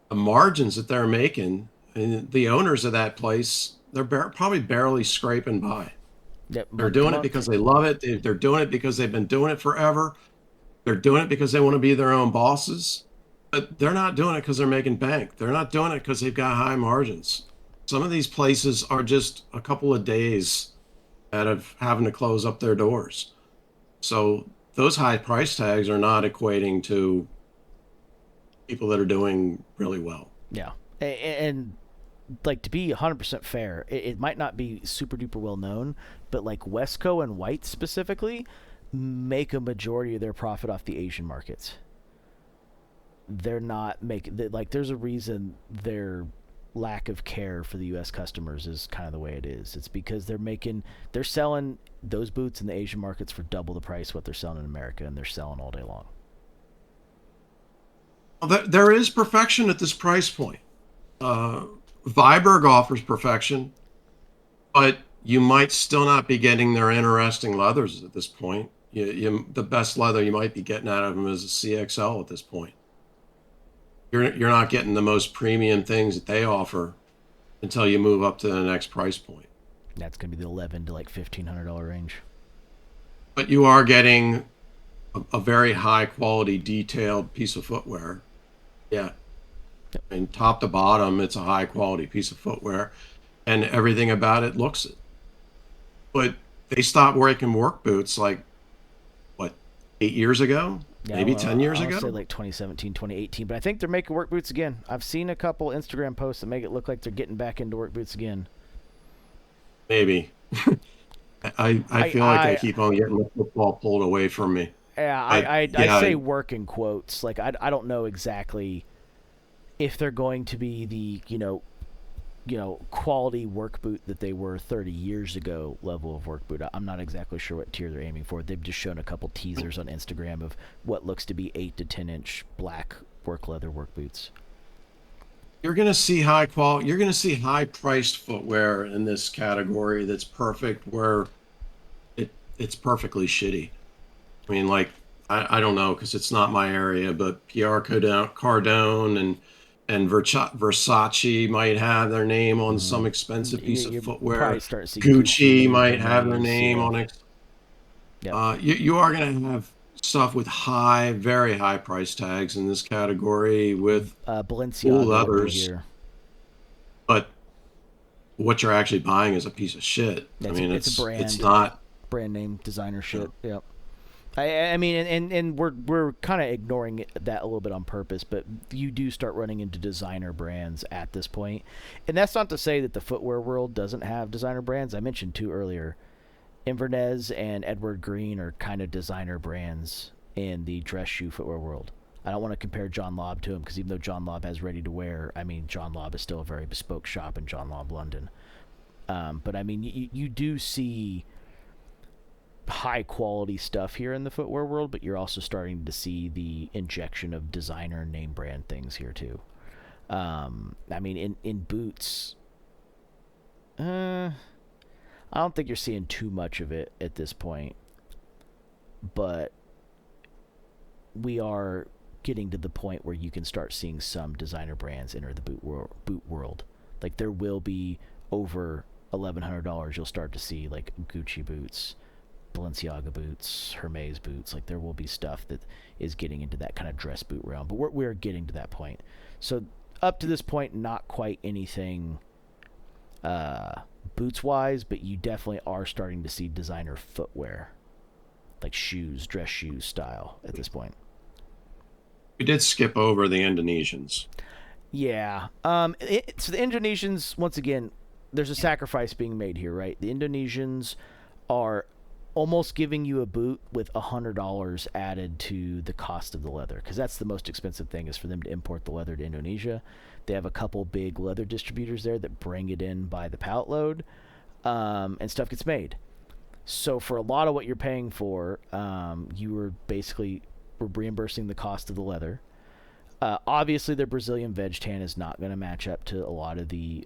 the margins that they're making, and the owners of that place, they're probably barely scraping by. Yep, They're month to doing it month. because they love it. They're doing it because they've been doing it forever. They're doing it because they want to be their own bosses. But they're not doing it because they're making bank. They're not doing it because they've got high margins. Some of these places are just a couple of days out of having to close up their doors. So those high price tags are not equating to people that are doing really well. Yeah, and like to be 100% fair, it might not be super duper well known, but like Westco and White specifically make a majority of their profit off the Asian markets. They're not making like there's a reason their lack of care for the U.S. customers is kind of the way it is. It's because they're selling those boots in the Asian markets for double the price what they're selling in America, and they're selling all day long. Well, there is perfection at this price point. Uh, Viberg offers perfection, but you might still not be getting their interesting leathers at this point. The best leather you might be getting out of them is a CXL at this point. You're not getting the most premium things that they offer until you move up to the next price point. That's gonna be the 11 to like $1,500 range. But you are getting a very high quality, detailed piece of footwear. Yeah, Yep. and top to bottom, it's a high quality piece of footwear, and everything about it looks it. But they stopped making work boots like what 8 years ago, Yeah, maybe well, 10 years I'll ago. say like 2017, 2018, but I think they're making work boots again. I've seen a couple Instagram posts that make it look like they're getting back into work boots again. Maybe. I I feel like I I keep on getting the football pulled away from me. yeah, But I yeah, say work in quotes. Like I don't know exactly if they're going to be the quality work boot that they were 30 years ago level of work boot. I'm not exactly sure what tier they're aiming for. They've just shown a couple teasers on Instagram of what looks to be 8 to 10-inch black work leather work boots. you're going to see high quality. You're going to see high priced footwear in this category that's perfect, where it's perfectly shitty. I mean, like I don't know because it's not my area, but Pierre Cardone and Versace might have their name on some Mm. expensive piece of You're probably footwear. starting to see Gucci Gucci, might have their Hermes. name Yeah. on it. Yep. You are going to have stuff with very high price tags in this category with cool Balenciaga would be leathers, here. but what you're actually buying is a piece of shit. I mean, It's a it's brand, not. brand name designer You shit. Yep. I mean, and we're kind of ignoring that a little bit on purpose, but you do start running into designer brands at this point, and that's not to say that the footwear world doesn't have designer brands. I mentioned two earlier. Inverness and Edward Green are kind of designer brands in the dress shoe footwear world. I don't want to compare John Lobb to him because even though John Lobb has ready to wear, I mean John Lobb is still a very bespoke shop in John Lobb, London. But I mean you do see high quality stuff here in the footwear world, but you're also starting to see the injection of designer name brand things here too. I mean, in boots, I don't think you're seeing too much of it at this point, but we are getting to the point where you can start seeing some designer brands enter the boot world. Like there will be over $1,100. You'll start to see like Gucci boots, Balenciaga boots, Hermes boots. Like there will be stuff that is getting into that kind of dress boot realm, but we're getting to that point. So up to this point, not quite anything boots wise, but you definitely are starting to see designer footwear, like shoes, dress shoes style at this point. We did skip over the Indonesians. Yeah. So the Indonesians, once again, there's a sacrifice being made here, right? The Indonesians are almost giving you a boot with $100 added to the cost of the leather, because that's the most expensive thing, is for them to import the leather to Indonesia. They have a couple big leather distributors there that bring it in by the pallet load, and stuff gets made. So for a lot of what you're paying for, you were basically reimbursing the cost of the leather. Obviously, the Brazilian veg tan is not going to match up to a lot of the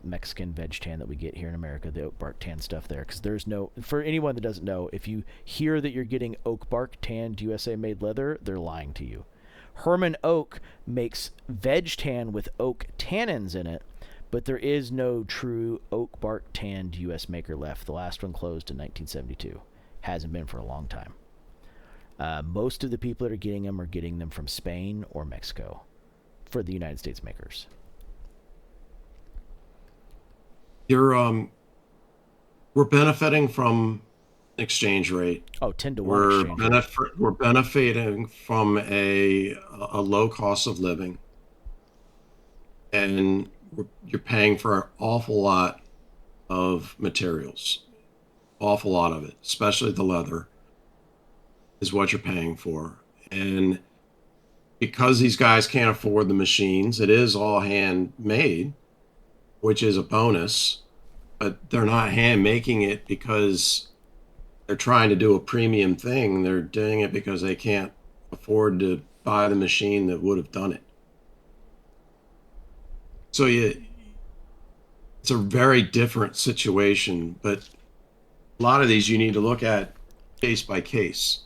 Mexican veg tan that we get here in America, the oak bark tan stuff there. Because there's no, for anyone that doesn't know, if you hear that you're getting oak bark tanned USA made leather, they're lying to you. Herman Oak makes veg tan with oak tannins in it, but there is no true oak bark tanned US maker left. The last one closed in 1972. Hasn't been for a long time. Most of the people that are getting them from Spain or Mexico for the United States makers. We're benefiting from exchange rate. Oh, 10 to 1 exchange rate. We're benefiting from a low cost of living, and you're paying for an awful lot of materials, awful lot of it, especially the leather is what you're paying for. And because these guys can't afford the machines, it is all handmade, which is a bonus, but they're not hand making it because they're trying to do a premium thing. They're doing it because they can't afford to buy the machine that would have done it. So it's a very different situation, but a lot of these you need to look at case by case.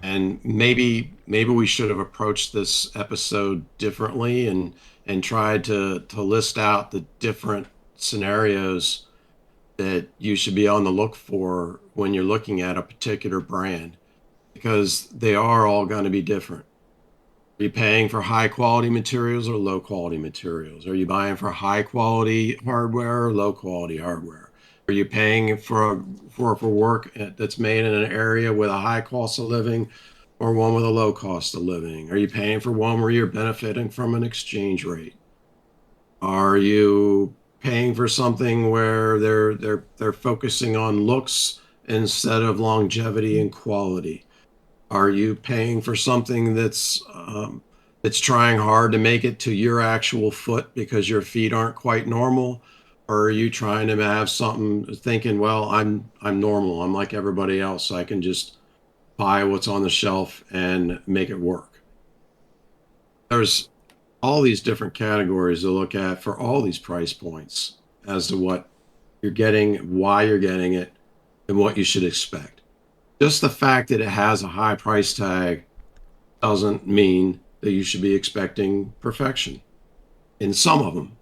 And maybe we should have approached this episode differently and tried to list out the different scenarios that you should be on the look for when you're looking at a particular brand, because they are all going to be different. Are you paying for high quality materials or low quality materials? Are you buying for high quality hardware or low quality hardware? Are you paying for work that's made in an area with a high cost of living or one with a low cost of living? Are you paying for one where you're benefiting from an exchange rate? Are you paying for something where they're focusing on looks instead of longevity and quality? Are you paying for something that's trying hard to make it to your actual foot because your feet aren't quite normal? Or are you trying to have something thinking, well, I'm normal. I'm like everybody else. So I can just buy what's on the shelf and make it work. There's all these different categories to look at for all these price points as to what you're getting, why you're getting it, and what you should expect. Just the fact that it has a high price tag doesn't mean that you should be expecting perfection. In some of them.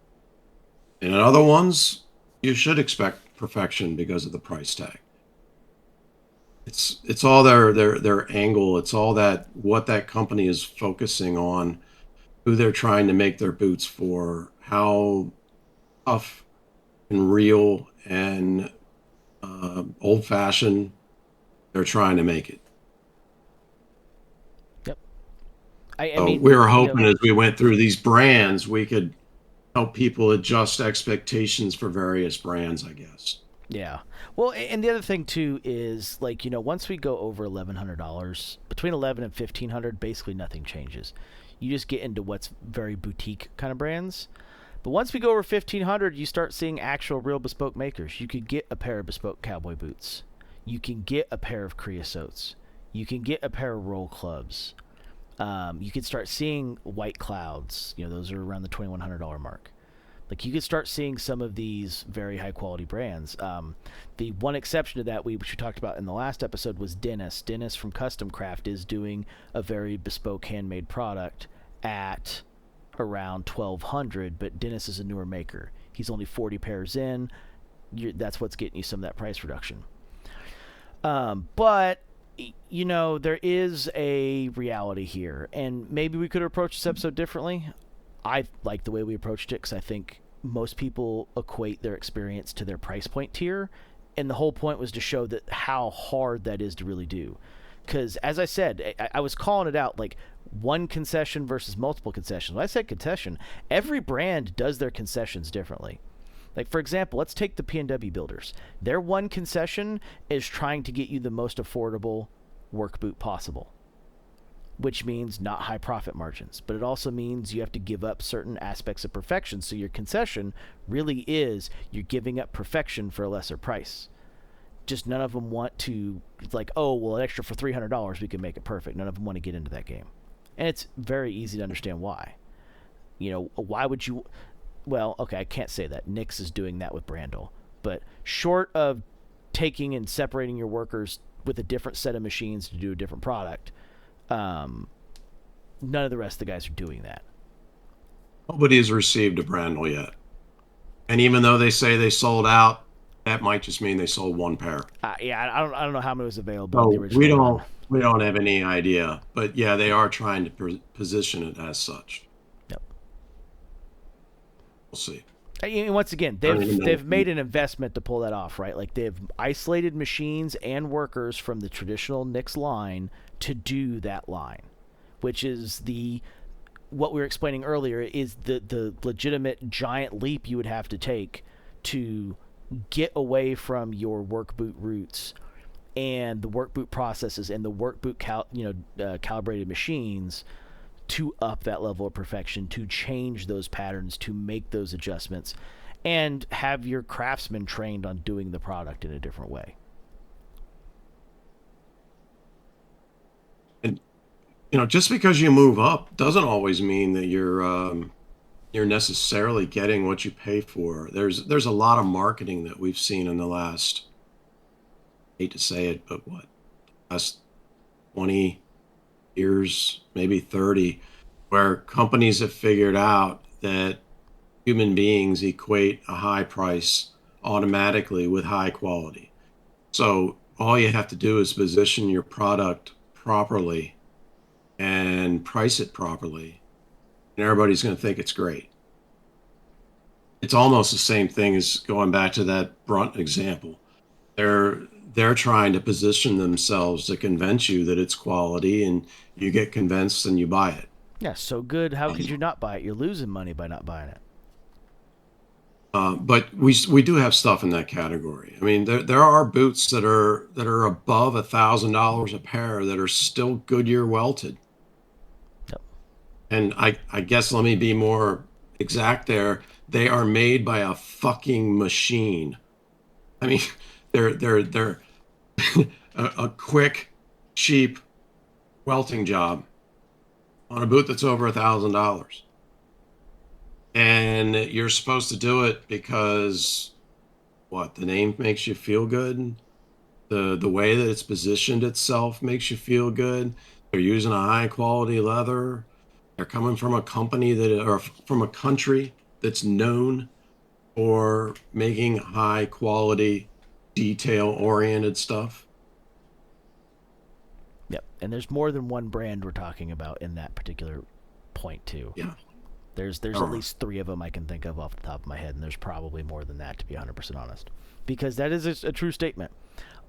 And in other ones, you should expect perfection because of the price tag. It's all their angle. It's all that what that company is focusing on, who they're trying to make their boots for, how tough and real and old fashioned they're trying to make it. Yep. So we were hoping as we went through these brands, we could help people adjust expectations for various brands, I guess. Yeah. Well, and the other thing too is, like, once we go over $1,100, between 11 and 1,500, basically nothing changes. You just get into what's very boutique kind of brands. But once we go over 1,500, you start seeing actual real bespoke makers. You could get a pair of bespoke cowboy boots. You can get a pair of creosotes. You can get a pair of roll clubs. You could start seeing White Clouds. Those are around the $2,100 mark. Like, you could start seeing some of these very high quality brands. The one exception to that, which we talked about in the last episode, was Dennis. Dennis from Custom Craft is doing a very bespoke handmade product at around $1,200, but Dennis is a newer maker. He's only 40 pairs in. That's what's getting you some of that price reduction. But there is a reality here, and maybe we could approach this episode differently. I like the way we approached it because I think most people equate their experience to their price point tier, and the whole point was to show that how hard that is to really do. Because as I said, I was calling it out like one concession versus multiple concessions. When I said concession, every brand does their concessions differently. Like for example, let's take the P&W builders. Their one concession is trying to get you the most affordable work boot possible, which means not high profit margins. But it also means you have to give up certain aspects of perfection. So your concession really is you're giving up perfection for a lesser price. Just none of them want to, like, oh, well, an extra for $300, we can make it perfect. None of them want to get into that game. And it's very easy to understand why. You know, why would you... Well, okay, I can't say that. Nix is doing that with Brandel. But short of taking and separating your workers with a different set of machines to do a different product, none of the rest of the guys are doing that. Nobody's received a Brandel yet. And even though they say they sold out, that might just mean they sold one pair. Yeah, I don't know how many was available So in the original run. we don't have any idea. But yeah, they are trying to position it as such. Yep. We'll see. And once again, they've made an investment to pull that off, right? Like they've isolated machines and workers from the traditional Nix line to do that line, which is what we were explaining earlier is the legitimate giant leap you would have to take to get away from your work boot roots and the work boot processes and the work boot calibrated machines to up that level of perfection, to change those patterns, to make those adjustments, and have your craftsmen trained on doing the product in a different way. And just because you move up doesn't always mean that you're necessarily getting what you pay for. There's a lot of marketing that we've seen in the last, hate to say it, but last 20 years, maybe 30, where companies have figured out that human beings equate a high price automatically with high quality. So all you have to do is position your product properly and price it properly, and everybody's going to think it's great. It's almost the same thing as going back to that Brunt example. They're trying to position themselves to convince you that it's quality, and you get convinced and you buy it. Yeah, so good. How could you not buy it? You're losing money by not buying it. But we do have stuff in that category. I mean, there are boots that are above $1,000 a pair that are still Goodyear welted. Yep. And I guess let me be more exact there. They are made by a fucking machine. I mean, they're a quick, cheap welting job on a boot that's over $1,000. And you're supposed to do it because the name makes you feel good. The way that it's positioned itself makes you feel good. They're using a high quality leather. They're coming from a company or from a country that's known for making high quality, detail oriented stuff. Yep. And there's more than one brand we're talking about in that particular point too. Yeah. There's at least 3 of them I can think of off the top of my head, and there's probably more than that, to be 100% honest. Because that is a true statement.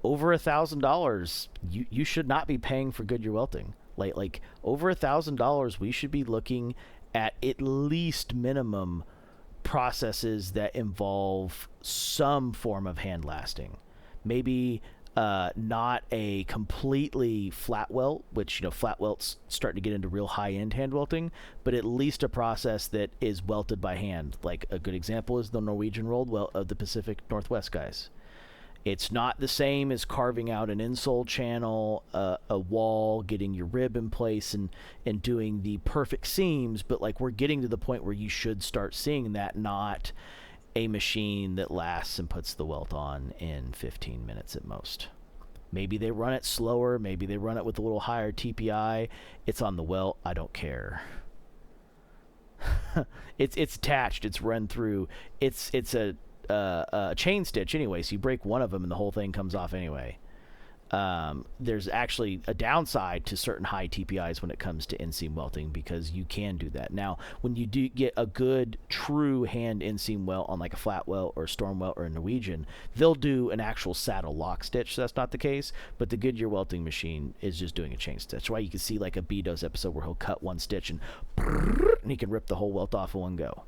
Over $1,000, you should not be paying for Goodyear welting. Like over $1,000, we should be looking at least minimum processes that involve some form of hand lasting. Maybe not a completely flat welt, which flat welts starting to get into real high-end hand welting, but at least a process that is welted by hand. Like a good example is the Norwegian rolled welt of the Pacific Northwest guys. It's not the same as carving out an insole channel, a wall, getting your rib in place, and doing the perfect seams, but like we're getting to the point where you should start seeing that, not a machine that lasts and puts the welt on in 15 minutes at most. Maybe they run it slower, maybe they run it with a little higher TPI. It's on the welt, I don't care. it's attached, it's run through. It's a chain stitch anyway, so you break one of them and the whole thing comes off anyway. There's actually a downside to certain high TPIs when it comes to inseam welting, because you can do that. Now, when you do get a good, true hand inseam welt on like a flat welt or a storm welt or a Norwegian, they'll do an actual saddle lock stitch. So that's not the case, but the Goodyear welting machine is just doing a chain stitch. That's why you can see like a BiB's episode where he'll cut one stitch and he can rip the whole welt off in one go.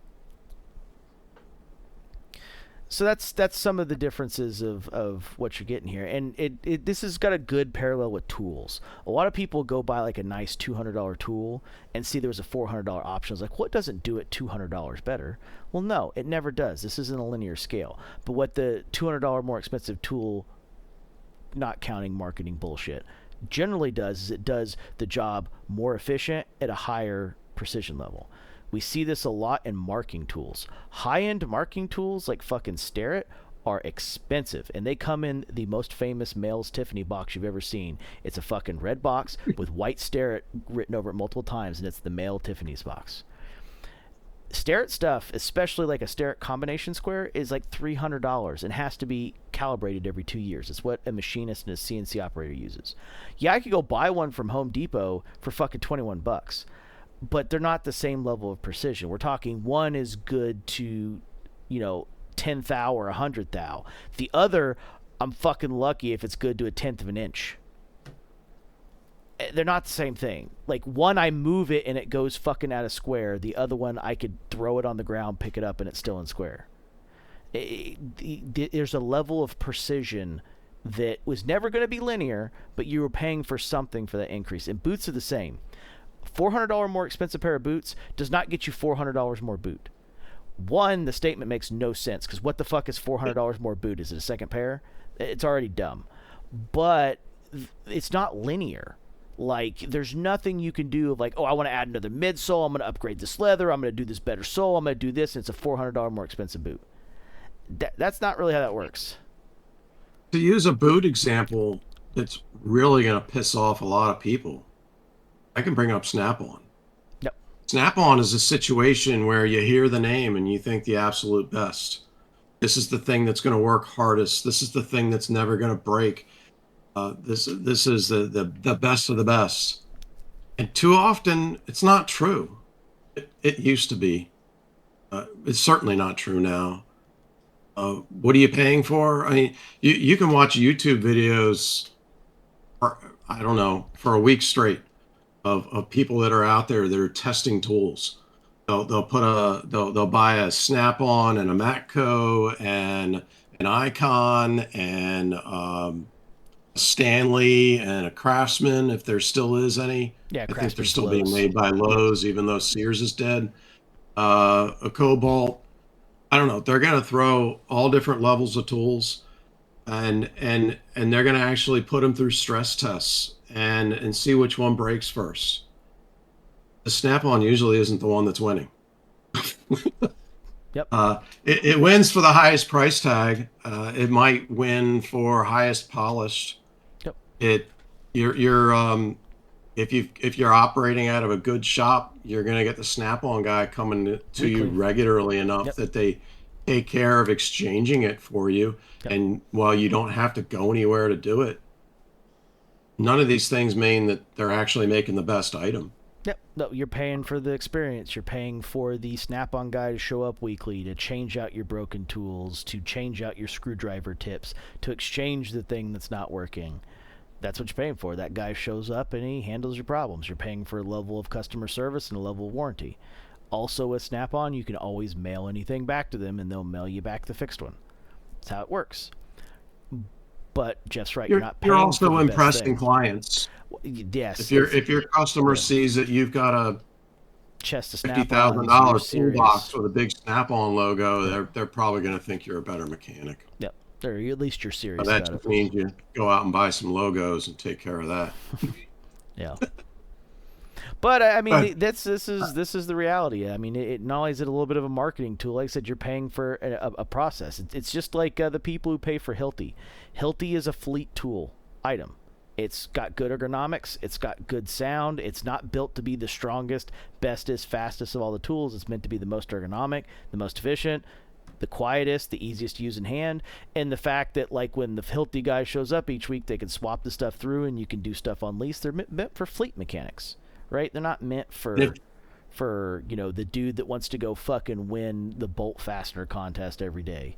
So that's some of the differences of what you're getting here. And this has got a good parallel with tools. A lot of people go buy like a nice $200 tool and see there's a $400 option. It's like, what doesn't do it $200 better? Well, no, it never does. This isn't a linear scale. But what the $200 more expensive tool, not counting marketing bullshit, generally does is it does the job more efficient at a higher precision level. We see this a lot in marking tools. High-end marking tools like fucking Starrett are expensive, and they come in the most famous Males Tiffany box you've ever seen. It's a fucking red box with white Starrett written over it multiple times, and it's the Male Tiffany's box. Starrett stuff, especially like a Starrett combination square, is like $300 and has to be calibrated every 2 years. It's what a machinist and a CNC operator uses. Yeah, I could go buy one from Home Depot for fucking $21. But they're not the same level of precision. We're talking one is good to, 10 thou or 100 thou. The other, I'm fucking lucky if it's good to a 1/10 of an inch. They're not the same thing. Like, one, I move it and it goes fucking out of square. The other one, I could throw it on the ground, pick it up, and it's still in square. There's a level of precision that was never going to be linear, but you were paying for something for that increase. And boots are the same. $400 more expensive pair of boots does not get you $400 more boot. One, the statement makes no sense, because what the fuck is $400 more boot? Is it a second pair? It's already dumb. But it's not linear. Like, there's nothing you can do of like, oh, I want to add another midsole, I'm going to upgrade this leather, I'm going to do this better sole, I'm going to do this, and it's a $400 more expensive boot. That's not really how that works. To use a boot example, it's really going to piss off a lot of people. I can bring up Snap-on. Yep. Snap-on is a situation where you hear the name and you think the absolute best. This is the thing that's going to work hardest. This is the thing that's never going to break. This is the best of the best. And too often, it's not true. It used to be. It's certainly not true now. What are you paying for? I mean, you can watch YouTube videos for, I don't know, for a week straight of people that are out there that are testing tools. They'll buy a Snap-on and a Matco and an Icon and a Stanley and a Craftsman, if there still is any. Yeah, I think they're still Lowe's. being made by Lowe's, even though Sears is dead. A Cobalt. I don't know. They're going to throw all different levels of tools, and they're going to actually put them through stress tests and see which one breaks first. The Snap-on usually isn't the one that's winning. Yep. It wins for the highest price tag. It might win for highest polished. Yep. If you're operating out of a good shop, you're going to get the Snap-on guy coming to you regularly enough that they take care of exchanging it for you. Yep. And while you don't have to go anywhere to do it, none of these things mean that they're actually making the best item. Yep. No, you're paying for the experience. You're paying for the Snap-on guy to show up weekly, to change out your broken tools, to change out your screwdriver tips, to exchange the thing that's not working. That's what you're paying for. That guy shows up and he handles your problems. You're paying for a level of customer service and a level of warranty. Also with Snap-on, you can always mail anything back to them and they'll mail you back the fixed one. That's how it works. But Jeff's right. You're not paying. You're also for the impressing clients. Yes. If your customer sees that you've got a chest of $50,000 toolbox with a big Snap-on logo, they're probably going to think you're a better mechanic. Yep. Or at least you're serious that about just it. means you go out and buy some logos and take care of that. Yeah. But I mean, this is the reality. I mean, it not only is it a little bit of a marketing tool. Like I said, you're paying for a process. It's just like the people who pay for Hilti. Hilti is a fleet tool item. It's got good ergonomics. It's got good sound. It's not built to be the strongest, bestest, fastest of all the tools. It's meant to be the most ergonomic, the most efficient. the quietest, the easiest to use in hand, and the fact that like when the Hilti guy shows up each week, they can swap the stuff through and you can do stuff on lease. They're meant for fleet mechanics, right? They're not meant for the dude that wants to go fucking win the bolt fastener contest every day.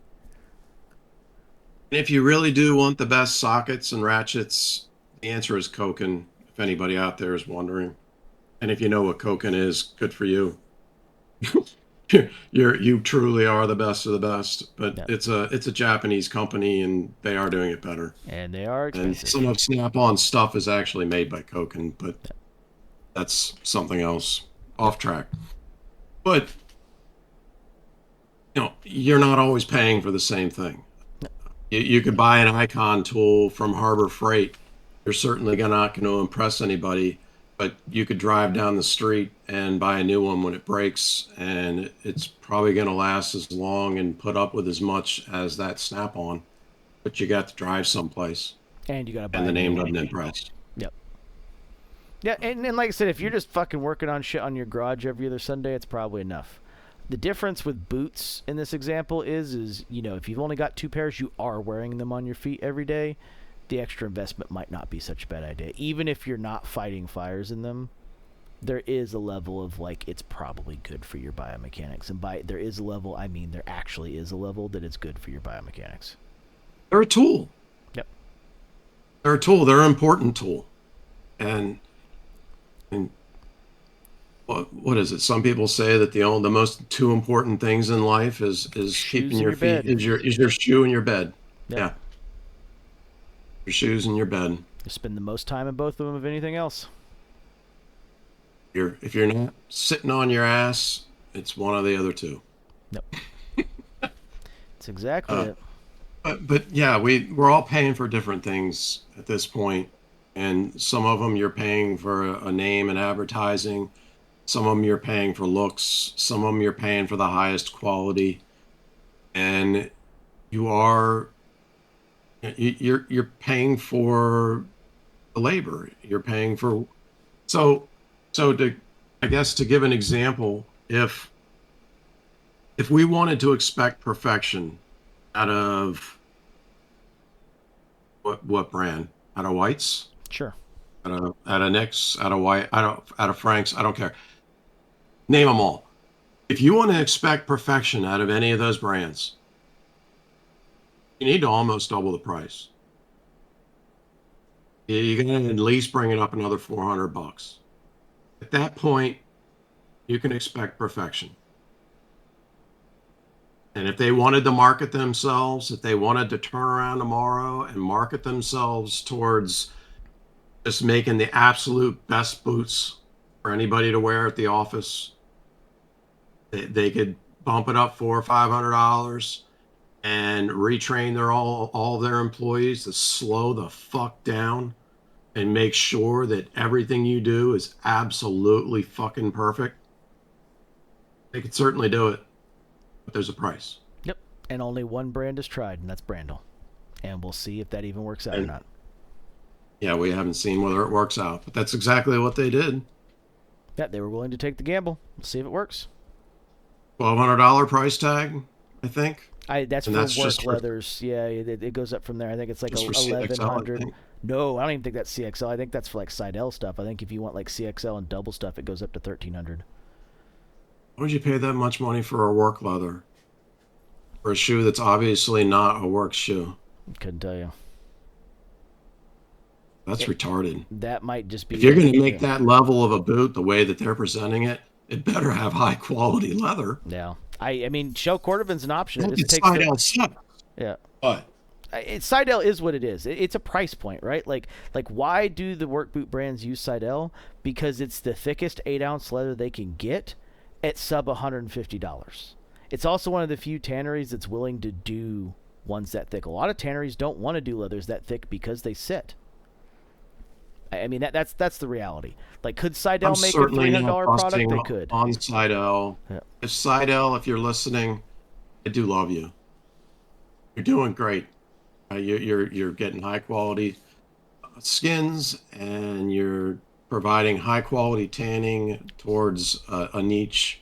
If you really do want the best sockets and ratchets, the answer is Koken, if anybody out there is wondering. And if you know what Koken is, good for you. You truly are the best of the best. But Yep. it's a Japanese company, and they are doing it better. And they are expensive. And some of Snap-on stuff is actually made by Koken, but that's something else, off track. But you're not always paying for the same thing. You could buy an Icon tool from Harbor Freight. You're certainly not going to impress anybody, but you could drive down the street and buy a new one when it breaks, and it's probably going to last as long and put up with as much as that Snap-on, but you got to drive someplace. And you got to buy and the name doesn't impress. Yep. Yeah, and like I said, if you're just fucking working on shit on your garage every other Sunday, it's probably enough. The difference with boots in this example is if you've only got 2 pairs, you are wearing them on your feet every day, the extra investment might not be such a bad idea. Even if you're not fighting fires in them, there is a level of like it's probably good for your biomechanics. And there is a level, I mean there actually is a level that it's good for your biomechanics. They're a tool. Yep. They're a tool. They're an important tool. And what is it? Some people say that the most 2 important things in life is keeping your feet is your shoe and your bed. Yep. Yeah. Your shoes and your bed. You spend the most time in both of them of anything else. If you're not sitting on your ass, it's one of the other 2. Nope. That's exactly it. But yeah, we're all paying for different things at this point, and some of them you're paying for a name and advertising. Some of them you're paying for looks. Some of them you're paying for the highest quality, and you're paying for the labor. You're paying for so to give an example, if we wanted to expect perfection out of what brand? Out of Whites? Sure. Out of Nick's, out of White, out of Frank's, I don't care. Name them all. If you want to expect perfection out of any of those brands, you need to almost double the price. You're going to at least bring it up another $400. At that point, you can expect perfection. And if they wanted to market themselves, if they wanted to turn around tomorrow and market themselves towards just making the absolute best boots for anybody to wear at the office, they could bump it up $400 or $500 and retrain all their employees to slow the fuck down and make sure that everything you do is absolutely fucking perfect. They could certainly do it, but there's a price. Yep, and only one brand is tried, and that's Brandel. And we'll see if that even works out or not. Yeah, we haven't seen whether it works out, but that's exactly what they did. Yeah, they were willing to take the gamble. We'll see if it works. $1,200 price tag, I think. That's work leathers. Yeah, it goes up from there. I think it's like $1,100. No, I don't even think that's CXL. I think that's for like Seidel stuff. I think if you want like CXL and double stuff, it goes up to $1,300. Why would you pay that much money for a work leather? For a shoe that's obviously not a work shoe? Couldn't tell you. That's retarded. That might just be... If you're going to make that level of a boot the way that they're presenting it, it better have high quality leather. Yeah. I mean, Shell Cordovan's an option. It just takes Seidel sucks. Yeah. But Seidel is what it is. It's a price point, right? Like why do the work boot brands use Seidel? Because it's the thickest 8-ounce leather they can get at sub $150. It's also one of the few tanneries that's willing to do ones that thick. A lot of tanneries don't want to do leathers that thick because they sit. I mean, that's the reality. Like, could Seidel make a $300 product? They could. On Seidel. Yeah. If Seidel, if you're listening, I do love you. You're doing great. You're getting high quality skins, and you're providing high quality tanning towards a niche,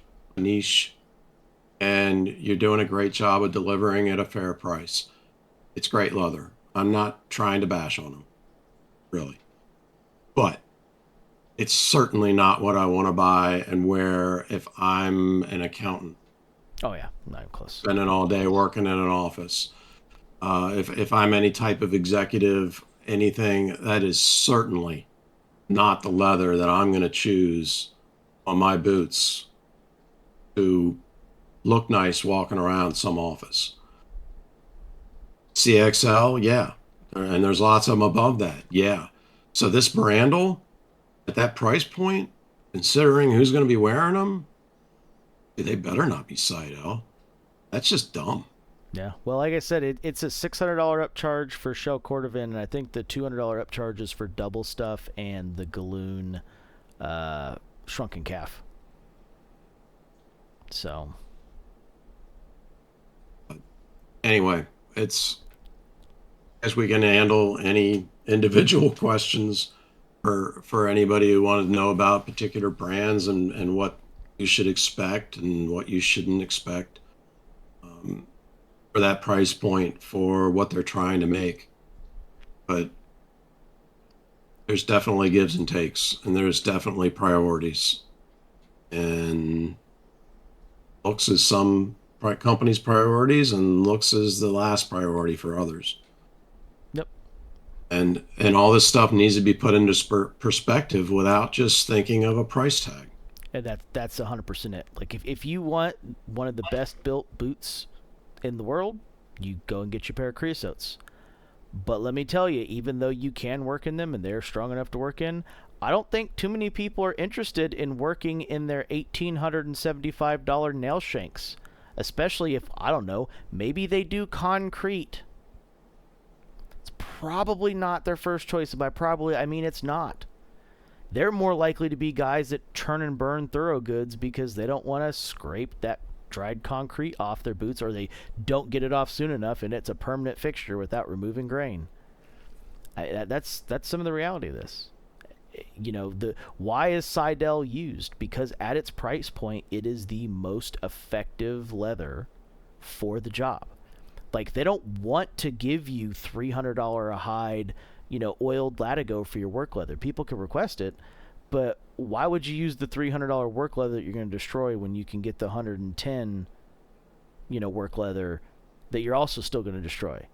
and you're doing a great job of delivering at a fair price. It's great leather. I'm not trying to bash on them, really. But it's certainly not what I want to buy and wear if I'm an accountant Oh yeah, not even close. spending all day working in an office. If I'm any type of executive, anything, that is certainly not the leather that I'm going to choose on my boots to look nice walking around some office. CXL, yeah. And there's lots of them above that. Yeah. So this Brandle at that price point, considering who's going to be wearing them, they better not be Sidell. That's just dumb. Yeah. Well, like I said, it's a $600 upcharge for shell cordovan, and I think the $200 upcharge is for double stuff and the Galoon shrunken calf. So. Anyway, it's as we can handle any individual questions for anybody who wanted to know about particular brands and what you should expect and what you shouldn't expect um, for that price point for what they're trying to make. But there's definitely gives and takes, and there's definitely priorities. And looks is some companies' priorities, and looks is the last priority for others. Yep. And all this stuff needs to be put into perspective without just thinking of a price tag. And that's 100% it. Like if you want one of the best built boots in the world, you go and get your pair of creosotes. But let me tell you, even though you can work in them and they're strong enough to work in, I don't think too many people are interested in working in their $1,875 nail shanks. Especially if, I don't know, maybe they do concrete. It's probably not their first choice. By probably, I mean it's not. They're more likely to be guys that churn and burn thorough goods because they don't want to scrape that dried concrete off their boots, or they don't get it off soon enough and it's a permanent fixture without removing grain. That's some of the reality of this. You know, why is Sidell used? Because at its price point, it is the most effective leather for the job. Like, they don't want to give you $300 a hide, oiled Latigo for your work leather. People can request it, but why would you use the $300 work leather that you're going to destroy when you can get the 110, work leather that you're also still going to destroy?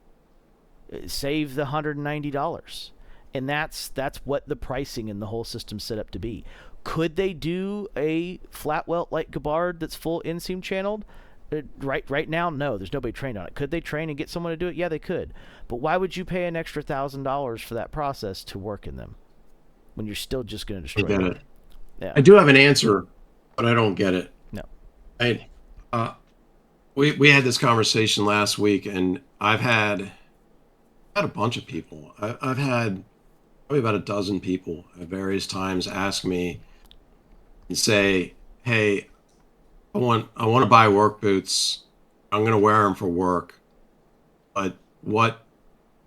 Save the $190. And that's what the pricing in the whole system set up to be. Could they do a flat welt like Gabbard that's full inseam channeled? Right now, no. There's nobody trained on it. Could they train and get someone to do it? Yeah, they could. But why would you pay an extra $1,000 for that process to work in them when you're still just going to I destroy get them? it. Yeah. I do have an answer, but I don't get it. No. I we had this conversation last week, and I've had a bunch of people. I've had probably about a dozen people at various times ask me and say, "Hey, I want to buy work boots. I'm going to wear them for work, but what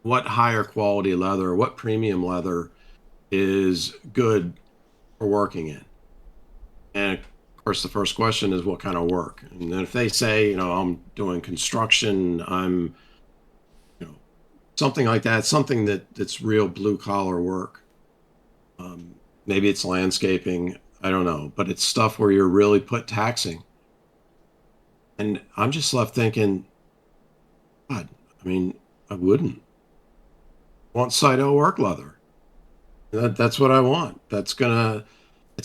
higher quality leather, what premium leather is good for working in?" And of course, the first question is what kind of work. And then if they say, I'm doing construction, I'm, you know, something like that, something that's real blue collar work. Maybe it's landscaping. I don't know, but it's stuff where you're really put taxing. And I'm just left thinking, God, I mean, I wouldn't want Sidell work leather. That's what I want. It's gonna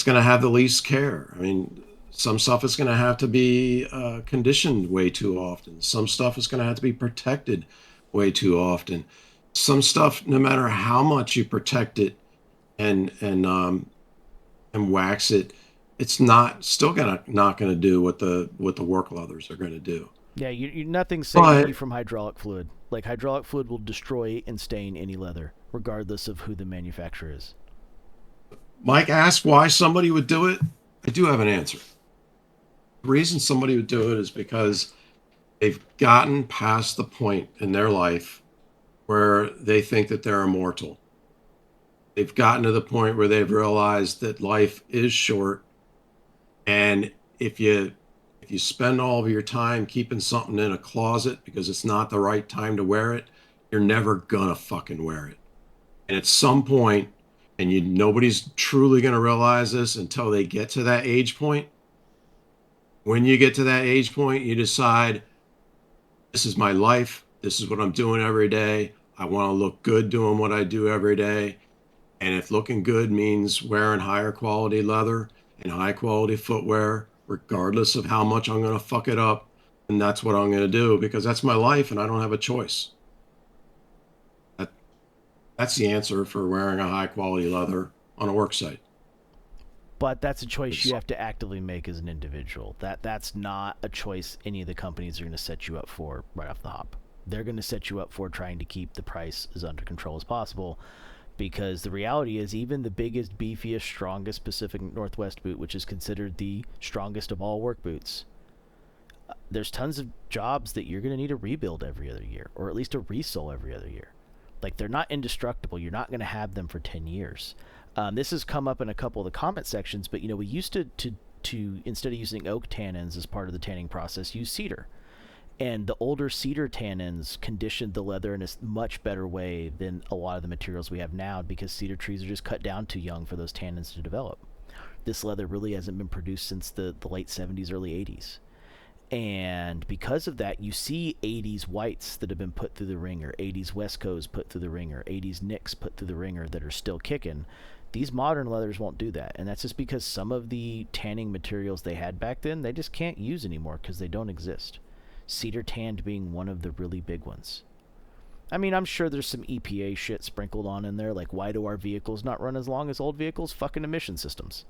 have the least care. I mean, some stuff is gonna have to be conditioned way too often. Some stuff is gonna have to be protected way too often. Some stuff, no matter how much you protect it and wax it, it's not gonna do what the work leathers are gonna do. Yeah, nothing's saving you But from hydraulic fluid. Like, hydraulic fluid will destroy and stain any leather, regardless of who the manufacturer is. Mike asked why somebody would do it. I do have an answer. The reason somebody would do it is because they've gotten past the point in their life where they think that they're immortal. They've gotten to the point where they've realized that life is short, and if if you spend all of your time keeping something in a closet because it's not the right time to wear it, you're never gonna fucking wear it. And at some point, and nobody's truly gonna realize this until they get to that age point. When you get to that age point, you decide, this is my life. This is what I'm doing every day. I want to look good doing what I do every day. And if looking good means wearing higher quality leather and high quality footwear, regardless of how much I'm going to fuck it up, then that's what I'm going to do because that's my life and I don't have a choice. That, that's the answer for wearing a high quality leather on a work site. But that's a choice you have to actively make as an individual. That's not a choice any of the companies are going to set you up for right off the hop. They're going to set you up for trying to keep the price as under control as possible, because the reality is even the biggest, beefiest, strongest Pacific Northwest boot, which is considered the strongest of all work boots, there's tons of jobs that you're going to need a rebuild every other year, or at least a resole every other year. Like, they're not indestructible. You're not going to have them for 10 years. This has come up in a couple of the comment sections, but we used to instead of using oak tannins as part of the tanning process, use cedar. And the older cedar tannins conditioned the leather in a much better way than a lot of the materials we have now, because cedar trees are just cut down too young for those tannins to develop. This leather really hasn't been produced since the late 70s, early 80s. And because of that, you see 80s whites that have been put through the ringer, 80s West Coast put through the ringer, 80s Nicks put through the ringer that are still kicking. These modern leathers won't do that. And that's just because some of the tanning materials they had back then, they just can't use anymore because they don't exist. Cedar tanned being one of the really big ones. I mean, I'm sure there's some EPA shit sprinkled on in there, like, why do our vehicles not run as long as old vehicles? Fucking emission systems.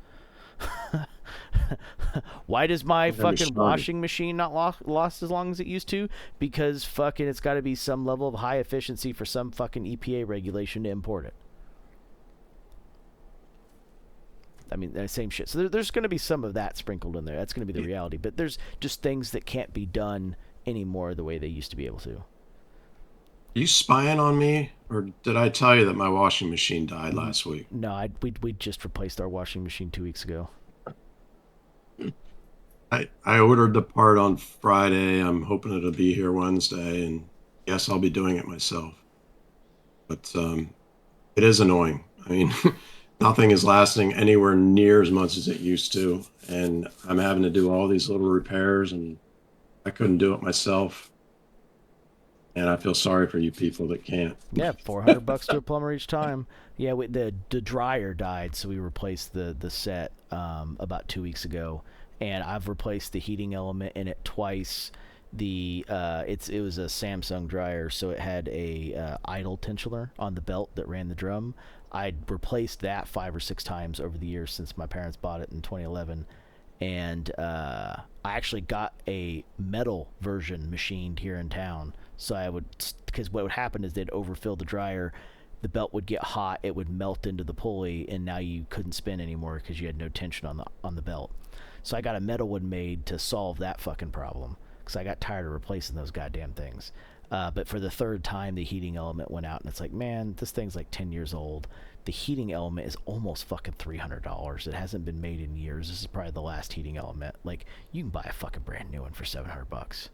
Why does my fucking washing machine not last as long as it used to? Because fucking it's got to be some level of high efficiency for some fucking EPA regulation to import it. I mean, same shit. So there's going to be some of that sprinkled in there. That's going to be the reality. But there's just things that can't be done anymore the way they used to be able to. Are you spying on me, or did I tell you that my washing machine died last week? No, we just replaced our washing machine 2 weeks ago. I ordered the part on Friday. I'm hoping it'll be here Wednesday, and yes, I'll be doing it myself. But it is annoying. I mean, nothing is lasting anywhere near as much as it used to, and I'm having to do all these little repairs, and I couldn't do it myself. And I feel sorry for you people that can't. Yeah, $400 to a plumber each time. Yeah, the dryer died, so we replaced the set about 2 weeks ago, and I've replaced the heating element in it twice. It was a Samsung dryer, so it had a idle tensioner on the belt that ran the drum. I'd replaced that 5 or 6 times over the years since my parents bought it in 2011. And I actually got a metal version machined here in town. So because what would happen is they'd overfill the dryer, the belt would get hot, it would melt into the pulley, and now you couldn't spin anymore because you had no tension on the belt. So I got a metal one made to solve that fucking problem, because I got tired of replacing those goddamn things. But for the third time, the heating element went out, and it's like, man, this thing's like 10 years old. The heating element is almost fucking $300. It hasn't been made in years. This is probably the last heating element. Like, you can buy a fucking brand new one for $700.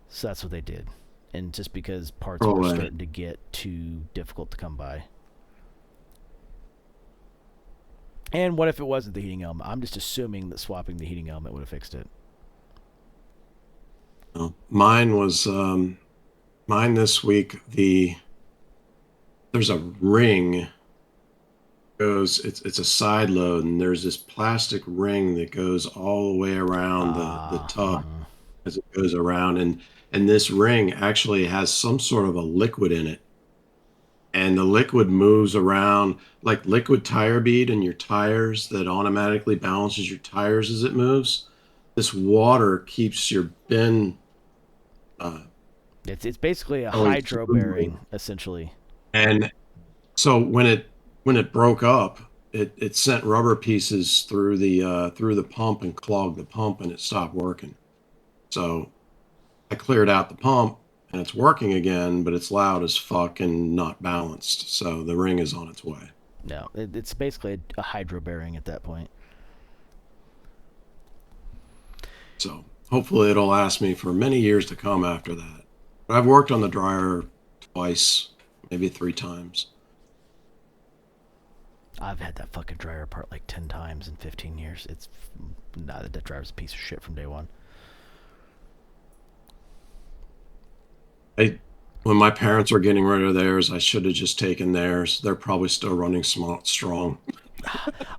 So that's what they did. And just because parts were starting to get too difficult to come by. And what if it wasn't the heating element? I'm just assuming that swapping the heating element would have fixed it. Well, mine was mine this week. There's a ring. It's a side load, and there's this plastic ring that goes all the way around the tub as it goes around, and this ring actually has some sort of a liquid in it, and the liquid moves around like liquid tire bead in your tires that automatically balances your tires as it moves. This water keeps your bin. It's basically a hydro bearing, essentially. And so when it broke up, it sent rubber pieces through the pump and clogged the pump, and it stopped working. So I cleared out the pump, and it's working again, but it's loud as fuck and not balanced. So the ring is on its way. No, it's basically a hydro bearing at that point. So hopefully it'll last me for many years to come after that. But I've worked on the dryer twice, maybe 3 times. I've had that fucking dryer apart like 10 times in 15 years. It's nah, that dryer's a piece of shit from day one. I When my parents were getting rid of theirs, I should have just taken theirs. They're probably still running strong.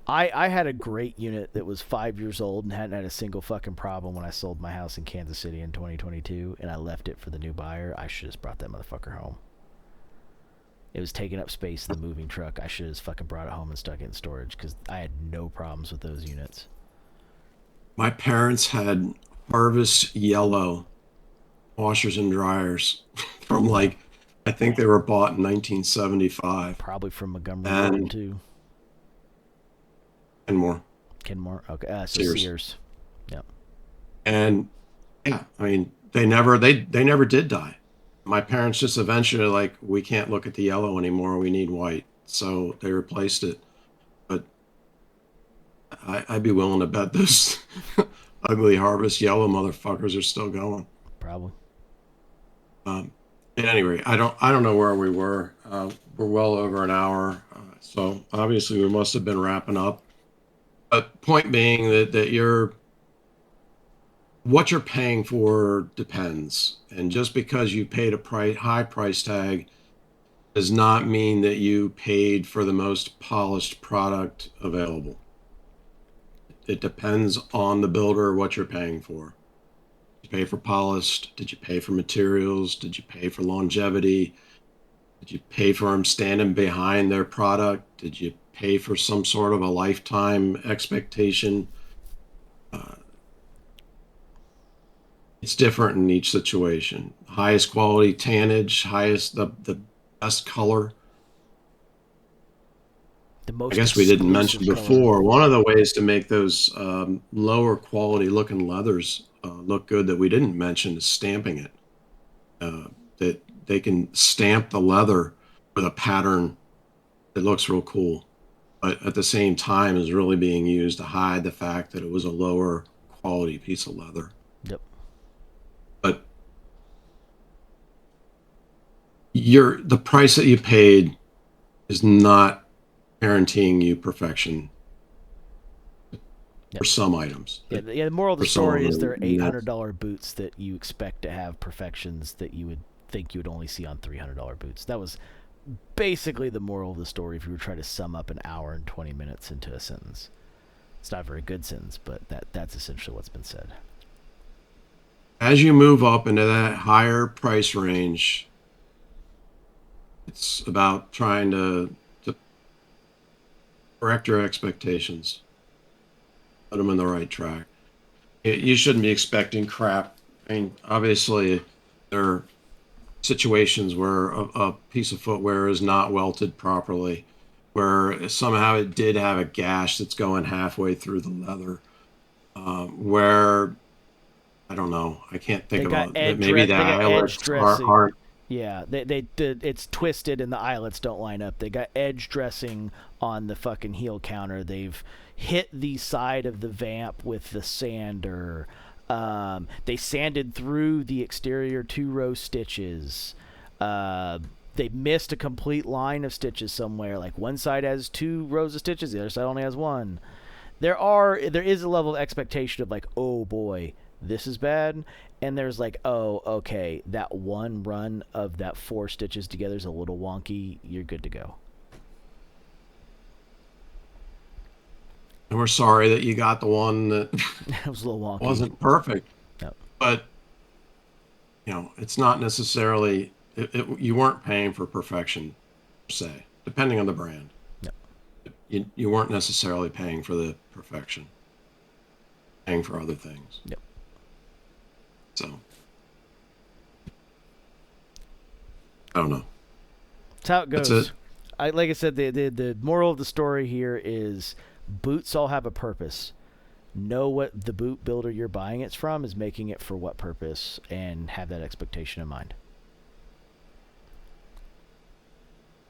I had a great unit that was 5 years old and hadn't had a single fucking problem when I sold my house in Kansas City in 2022, and I left it for the new buyer. I should have just brought that motherfucker home. It was taking up space in the moving truck. I should have just fucking brought it home and stuck it in storage because I had no problems with those units. My parents had Harvest Yellow washers and dryers from like, I think they were bought in 1975 Probably from Montgomery Ward and too. more. Kenmore. Okay, so Sears. Sears. Yep. And yeah, I mean, they never did die. My parents just eventually like, we can't look at the yellow anymore. We need white. So they replaced it. But I'd be willing to bet those ugly Harvest Yellow motherfuckers are still going. Probably. At any rate, I don't know where we were. We're well over an hour, so obviously we must have been wrapping up. But point being that what you're paying for depends, and just because you paid a high price tag does not mean that you paid for the most polished product available. It depends on the builder what you're paying for. Did you pay for polished? Did you pay for materials? Did you pay for longevity? Did you pay for them standing behind their product? Did you pay for some sort of a lifetime expectation? Uh, it's different in each situation. Highest quality tannage, the best color. The I most guess we didn't mention exclusive color. before, one of the ways to make those lower quality looking leathers look good that we didn't mention is stamping it. That they can stamp the leather with a pattern that looks real cool, but at the same time is really being used to hide the fact that it was a lower quality piece of leather. Yep. But the price that you paid is not guaranteeing you perfection Yep. for some items. Yeah, the moral of the For some of story is them, they're and that's $800 boots that you expect to have perfections that you would think you would only see on $300 boots. That was basically the moral of the story if you were trying to sum up an hour and 20 minutes into a sentence. It's not a very good sentence, but that's essentially what's been said. as you move up into that higher price range, it's about trying to correct your expectations, put them in the right track. You shouldn't be expecting crap. I mean, obviously, there are situations where a piece of footwear is not welted properly, where somehow it did have a gash that's going halfway through the leather, where I don't know. I can't think They of got maybe the they got edge eyelets dressing. aren't. Yeah, they did. It's twisted and the eyelets don't line up. They got edge dressing on the fucking heel counter. They've hit the side of the vamp with the sander. They sanded through the exterior 2-row stitches. They missed a complete line of stitches somewhere. Like one side has 2 rows of stitches, the other side only has 1. There is a level of expectation of like, oh boy, this is bad, and there's like, oh, okay, that one run of that 4 stitches together is a little wonky. You're good to go. And we're sorry that you got the one that It was a little wonky. wasn't perfect, Yep. but it's not necessarily. You weren't paying for perfection, per se, depending on the brand. Yep. You weren't necessarily paying for the perfection, paying for other things. Yep. So I don't know. That's how it goes. That's it. Like I said, the moral of the story here is boots all have a purpose. Know what the boot builder you're buying it from is making it for what purpose, and have that expectation in mind.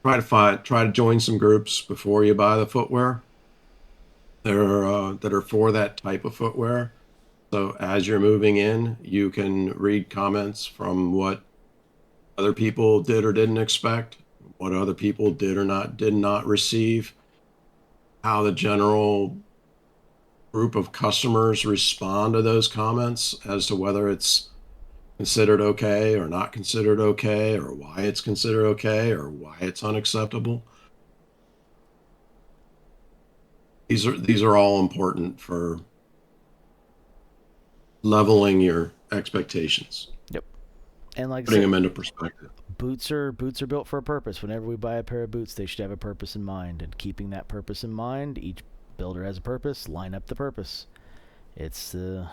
Try to join some groups before you buy the footwear. That are for that type of footwear. So as you're moving in, you can read comments from what other people did or didn't expect, what other people did not receive, how the general group of customers respond to those comments as to whether it's considered okay or not considered okay, or why it's considered okay or why it's unacceptable. These are all important for leveling your expectations, Yep. And like I putting said, them into perspective. boots are built for a purpose. Whenever we buy a pair of boots, they should have a purpose in mind. And keeping that purpose in mind, each builder has a purpose. Line up the purpose. It's the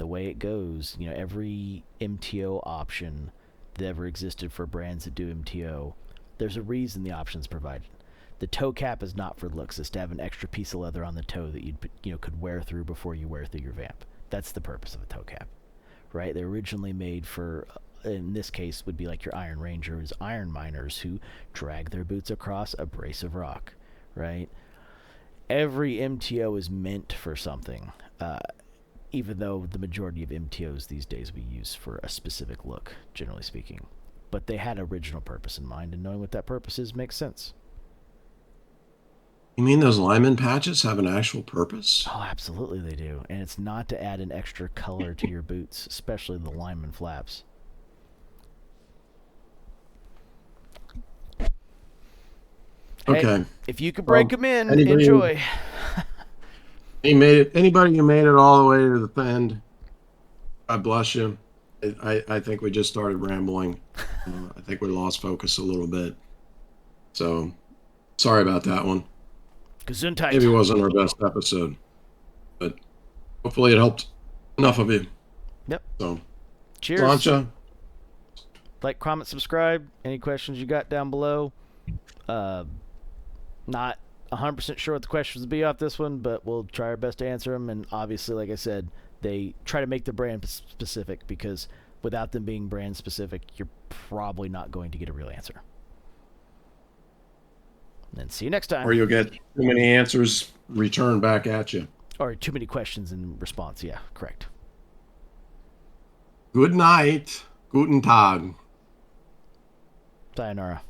way it goes. You know, every MTO option that ever existed for brands that do MTO, there's a reason the option's provided. The toe cap is not for looks. It's to have an extra piece of leather on the toe that you could wear through before you wear through your vamp. That's the purpose of a toe cap, right? They're originally made for, in this case, would be like your Iron Rangers, iron miners who drag their boots across abrasive rock, right? Every MTO is meant for something. Even though the majority of MTOs these days we use for a specific look, generally speaking. But they had original purpose in mind, and knowing what that purpose is makes sense. You mean those lineman patches have an actual purpose? Oh, absolutely they do. And it's not to add an extra color to your boots, especially the lineman flaps. Hey, Okay. if you could break Well, them in, anybody enjoy. anybody who made it all the way to the end, God bless you. I think we just started rambling. I think we lost focus a little bit. So sorry about that one. Gesundheit. Maybe it wasn't our best episode, but hopefully it helped enough of you. Yep. So, Cheers. Slancha, Like, comment, subscribe. Any questions you got down below? Not 100% sure what the questions will be off this one, but we'll try our best to answer them. And obviously, like I said, they try to make the brand specific, because without them being brand specific, you're probably not going to get a real answer. And then see you next time. or you'll get too many answers returned back at you. Or too many questions in response. Yeah, correct. Good night. Guten Tag. Sayonara.